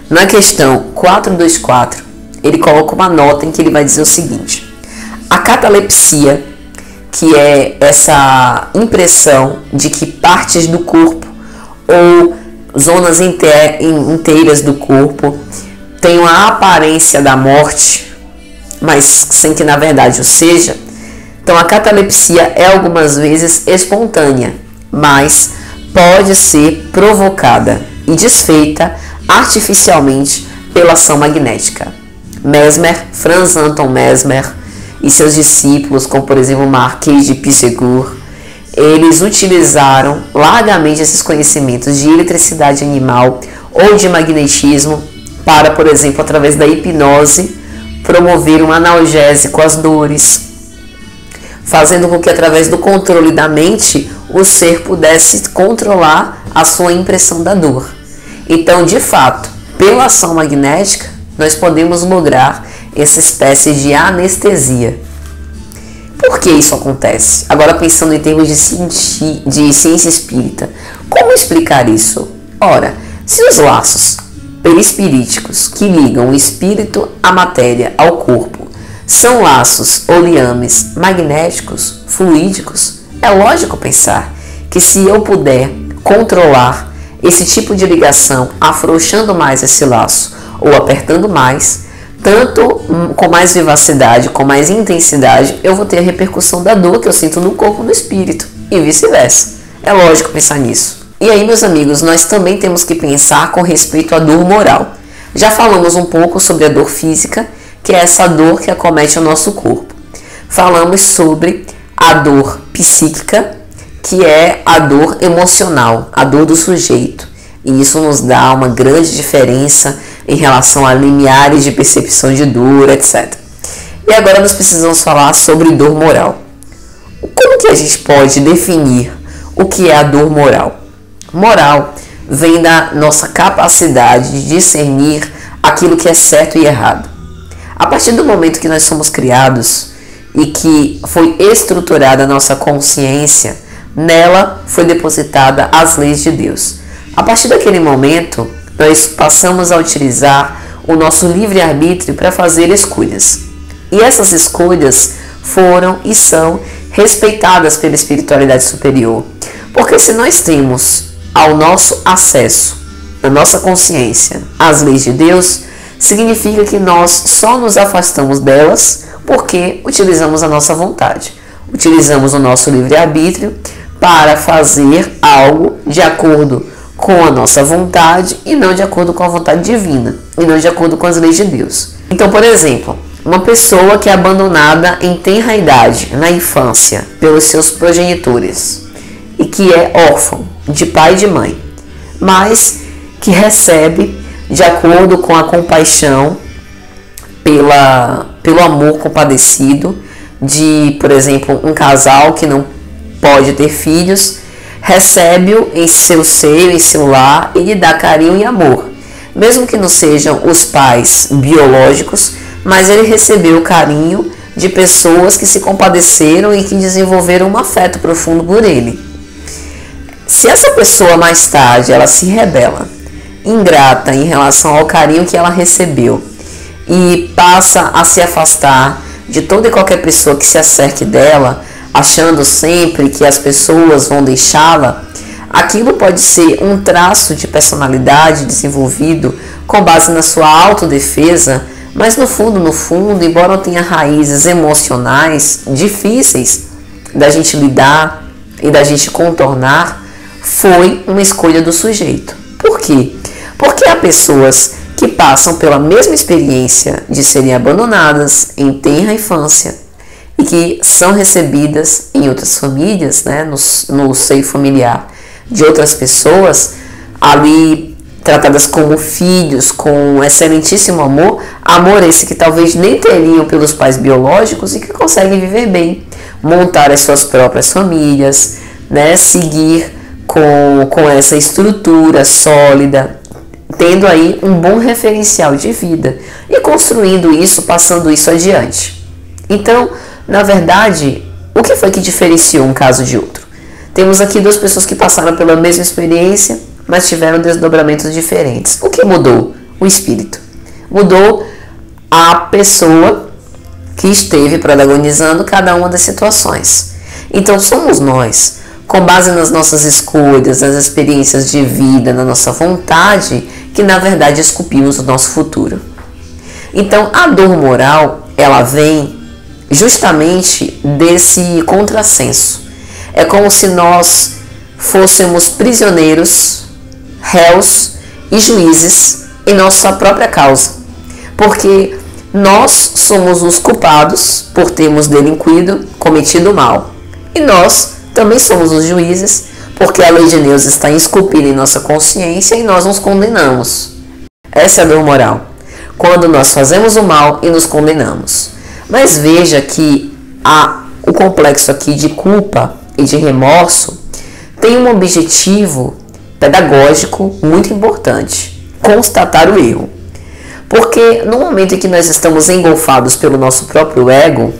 na questão 424, ele coloca uma nota em que ele vai dizer o seguinte: a catalepsia, que é essa impressão de que partes do corpo ou zonas inteiras do corpo têm a aparência da morte, mas sem que na verdade o seja. Então a catalepsia é algumas vezes espontânea, mas pode ser provocada e desfeita artificialmente pela ação magnética. Mesmer, Franz Anton Mesmer e seus discípulos, como por exemplo Marquês de Puységur, eles utilizaram largamente esses conhecimentos de eletricidade animal ou de magnetismo para, por exemplo, através da hipnose, promover um analgésico às dores, fazendo com que através do controle da mente o ser pudesse controlar a sua impressão da dor. Então, de fato, pela ação magnética, nós podemos lograr essa espécie de anestesia. Por que isso acontece? Agora pensando em termos de ciência espírita, como explicar isso? Ora, se os laços perispiríticos que ligam o espírito à matéria, ao corpo, são laços ou liames magnéticos, fluídicos, é lógico pensar que se eu puder controlar esse tipo de ligação, afrouxando mais esse laço ou apertando mais, tanto com mais vivacidade, com mais intensidade, eu vou ter a repercussão da dor que eu sinto no corpo e no espírito, e vice-versa. É lógico pensar nisso. E aí, meus amigos, nós também temos que pensar com respeito à dor moral. Já falamos um pouco sobre a dor física, que é essa dor que acomete o nosso corpo. Falamos sobre a dor psíquica, que é a dor emocional, a dor do sujeito. E isso nos dá uma grande diferença em relação a limiares de percepção de dor, etc. E agora nós precisamos falar sobre dor moral. Como que a gente pode definir o que é a dor moral? Moral vem da nossa capacidade de discernir aquilo que é certo e errado. A partir do momento que nós somos criados e que foi estruturada a nossa consciência, nela foi depositada as leis de Deus. A partir daquele momento, nós passamos a utilizar o nosso livre-arbítrio para fazer escolhas. E essas escolhas foram e são respeitadas pela espiritualidade superior. Porque se nós temos ao nosso acesso, na nossa consciência, as leis de Deus, significa que nós só nos afastamos delas porque utilizamos a nossa vontade. Utilizamos o nosso livre-arbítrio para fazer algo de acordo com a nossa vontade e não de acordo com a vontade divina, e não de acordo com as leis de Deus. Então, por exemplo, uma pessoa que é abandonada em tenra idade, na infância, pelos seus progenitores, e que é órfão de pai e de mãe, mas que de acordo com a compaixão, pelo amor compadecido de, por exemplo, um casal que não pode ter filhos, recebe-o em seu seio, em seu lar, e lhe dá carinho e amor. Mesmo que não sejam os pais biológicos, mas ele recebeu o carinho de pessoas que se compadeceram e que desenvolveram um afeto profundo por ele. Se essa pessoa mais tarde ela se rebela, ingrata em relação ao carinho que ela recebeu e passa a se afastar de toda e qualquer pessoa que se acerque dela, achando sempre que as pessoas vão deixá-la, aquilo pode ser um traço de personalidade desenvolvido com base na sua autodefesa, mas no fundo, embora tenha raízes emocionais difíceis da gente lidar e da gente contornar, foi uma escolha do sujeito. Por quê? Porque há pessoas que passam pela mesma experiência de serem abandonadas em tenra infância e que são recebidas em outras famílias, né, no seio familiar de outras pessoas, ali tratadas como filhos, com excelentíssimo amor, amor esse que talvez nem teriam pelos pais biológicos e que conseguem viver bem, montar as suas próprias famílias, né, seguir com essa estrutura sólida, tendo aí um bom referencial de vida e construindo isso, passando isso adiante. Então, na verdade, o que foi que diferenciou um caso de outro? Temos aqui duas pessoas que passaram pela mesma experiência, mas tiveram desdobramentos diferentes. O que mudou? O espírito. Mudou a pessoa que esteve protagonizando cada uma das situações. Então, somos nós, com base nas nossas escolhas, nas experiências de vida, na nossa vontade, que na verdade esculpimos o nosso futuro. Então, a dor moral, ela vem justamente desse contrassenso. É como se nós fôssemos prisioneiros, réus e juízes em nossa própria causa. Porque nós somos os culpados por termos delinquido, cometido mal. E nós também somos os juízes, porque a lei de Deus está esculpida em nossa consciência e nós nos condenamos. Essa é a dor moral. Quando nós fazemos o mal e nos condenamos. Mas veja que o complexo aqui de culpa e de remorso tem um objetivo pedagógico muito importante: constatar o erro. Porque no momento em que nós estamos engolfados pelo nosso próprio ego,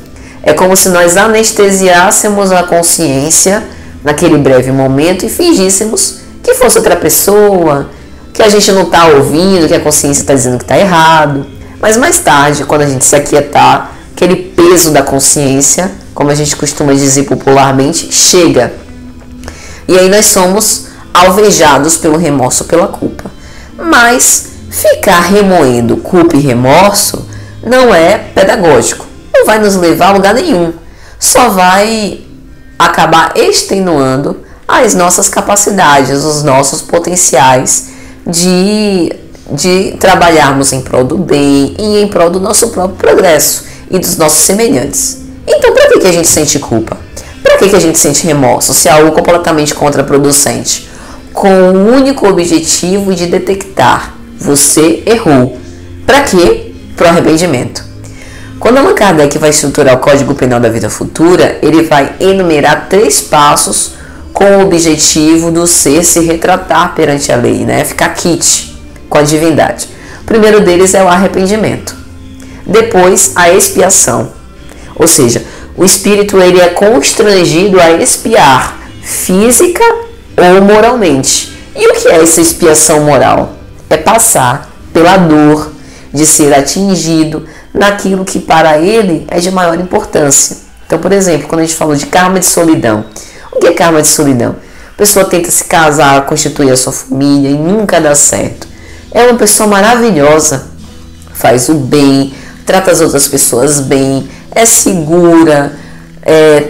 é como se nós anestesiássemos a consciência naquele breve momento e fingíssemos que fosse outra pessoa, que a gente não está ouvindo, que a consciência está dizendo que está errado. Mas mais tarde, quando a gente se aquietar, aquele peso da consciência, como a gente costuma dizer popularmente, chega. E aí nós somos alvejados pelo remorso, pela culpa. Mas ficar remoendo culpa e remorso não é pedagógico. Não vai nos levar a lugar nenhum. Só vai acabar extenuando as nossas capacidades, os nossos potenciais de trabalharmos em prol do bem e em prol do nosso próprio progresso e dos nossos semelhantes. Então, para que a gente sente culpa? Para que a gente sente remorso? Se é algo completamente contraproducente, com o único objetivo de detectar: você errou. Para quê? Para o arrependimento. Quando Allan Kardec vai estruturar o Código Penal da Vida Futura, ele vai enumerar 3 passos com o objetivo do ser se retratar perante a lei, né? Ficar quite com a divindade. O primeiro deles é o arrependimento. Depois, a expiação. Ou seja, o espírito ele é constrangido a expiar física ou moralmente. E o que é essa expiação moral? É passar pela dor de ser atingido naquilo que para ele é de maior importância. Então, por exemplo, quando a gente falou de karma de solidão, o que é karma de solidão? A pessoa tenta se casar, constituir a sua família e nunca dá certo. É uma pessoa maravilhosa, faz o bem, trata as outras pessoas bem, é segura,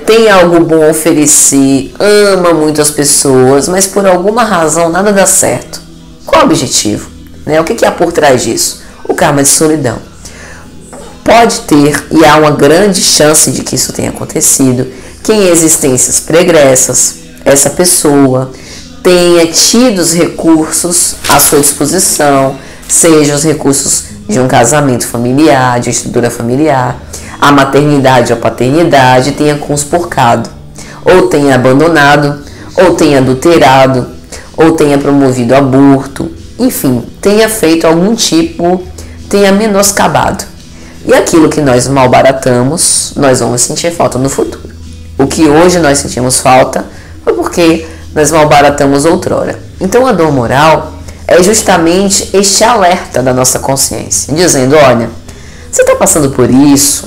tem algo bom a oferecer, ama muito as pessoas, mas por alguma razão nada dá certo. Qual o objetivo? O que há por trás disso? O karma de solidão. Pode ter, e há uma grande chance de que isso tenha acontecido, que em existências pregressas, essa pessoa tenha tido os recursos à sua disposição, seja os recursos de um casamento familiar, de uma estrutura familiar, a maternidade ou a paternidade, tenha conspurcado, ou tenha abandonado, ou tenha adulterado, ou tenha promovido aborto, enfim, tenha feito algum tipo, tenha menoscabado. E aquilo que nós malbaratamos, nós vamos sentir falta no futuro. O que hoje nós sentimos falta foi porque nós malbaratamos outrora. Então a dor moral é justamente este alerta da nossa consciência, dizendo: olha, você está passando por isso,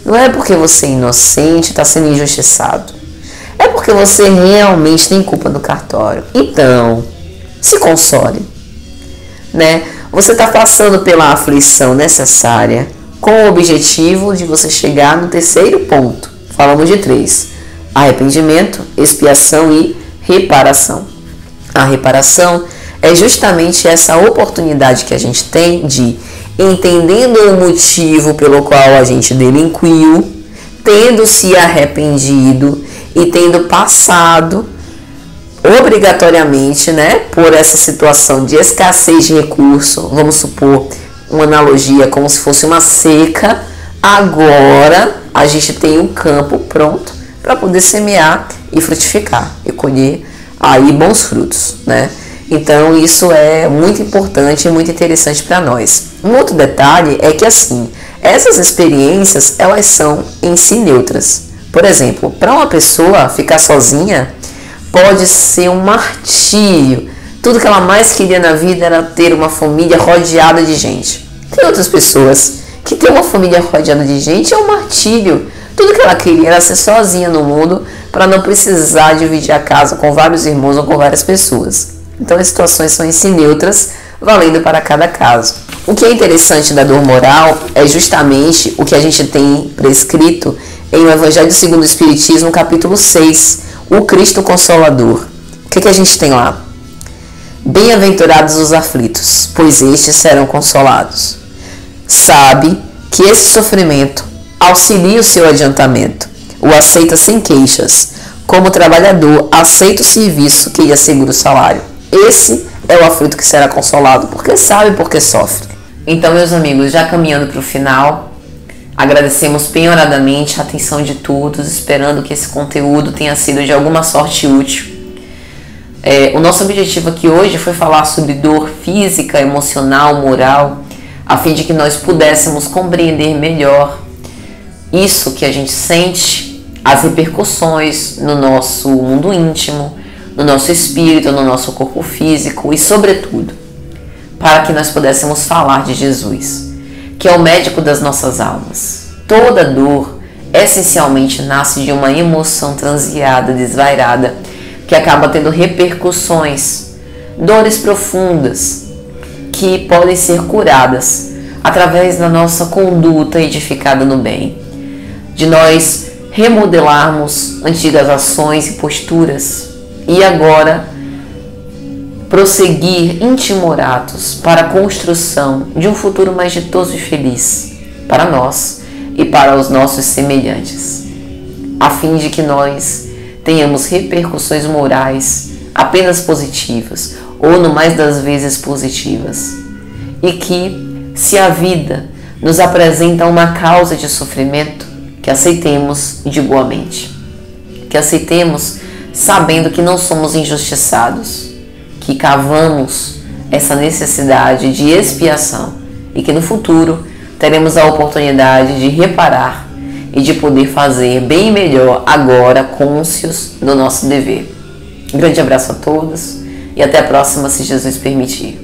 não é porque você é inocente, está sendo injustiçado. É porque você realmente tem culpa no cartório. Então, se console. Você está passando pela aflição necessária com o objetivo de você chegar no terceiro ponto. Falamos de 3: arrependimento, expiação e reparação. A reparação é justamente essa oportunidade que a gente tem de, entendendo o motivo pelo qual a gente delinquiu, tendo se arrependido e tendo passado obrigatoriamente, por essa situação de escassez de recurso, vamos supor uma analogia como se fosse uma seca, agora a gente tem um campo pronto para poder semear e frutificar e colher aí bons frutos, Então isso é muito importante e muito interessante para nós. Um outro detalhe é que essas experiências elas são em si neutras. Por exemplo, para uma pessoa ficar sozinha pode ser um martírio. Tudo que ela mais queria na vida era ter uma família rodeada de gente. Tem outras pessoas que ter uma família rodeada de gente é um martírio. Tudo que ela queria era ser sozinha no mundo para não precisar dividir a casa com vários irmãos ou com várias pessoas. Então as situações são em si neutras, valendo para cada caso. O que é interessante da dor moral é justamente o que a gente tem prescrito em O Evangelho segundo o Espiritismo, capítulo 6, o Cristo Consolador. O que a gente tem lá? Bem-aventurados os aflitos, pois estes serão consolados. Sabe que esse sofrimento auxilia o seu adiantamento, o aceita sem queixas. Como trabalhador, aceita o serviço que lhe assegura o salário. Esse é o aflito que será consolado, porque sabe porque sofre. Então, meus amigos, já caminhando para o final, Agradecemos penhoradamente a atenção de todos, esperando que esse conteúdo tenha sido de alguma sorte útil. O nosso objetivo aqui hoje foi falar sobre dor física, emocional, moral, a fim de que nós pudéssemos compreender melhor isso que a gente sente, as repercussões no nosso mundo íntimo, no nosso espírito, no nosso corpo físico e, sobretudo, para que nós pudéssemos falar de Jesus, que é o médico das nossas almas. Toda dor essencialmente nasce de uma emoção transviada, desvairada, que acaba tendo repercussões, dores profundas, que podem ser curadas através da nossa conduta edificada no bem, de nós remodelarmos antigas ações e posturas e agora prosseguir intimoratos para a construção de um futuro mais ditoso e feliz para nós e para os nossos semelhantes, a fim de que nós tenhamos repercussões morais apenas positivas ou no mais das vezes positivas, e que, se a vida nos apresenta uma causa de sofrimento, que aceitemos de boa mente, que aceitemos sabendo que não somos injustiçados, que cavamos essa necessidade de expiação e que no futuro teremos a oportunidade de reparar e de poder fazer bem melhor agora, cônscios do nosso dever. Um grande abraço a todos e até a próxima, se Jesus permitir.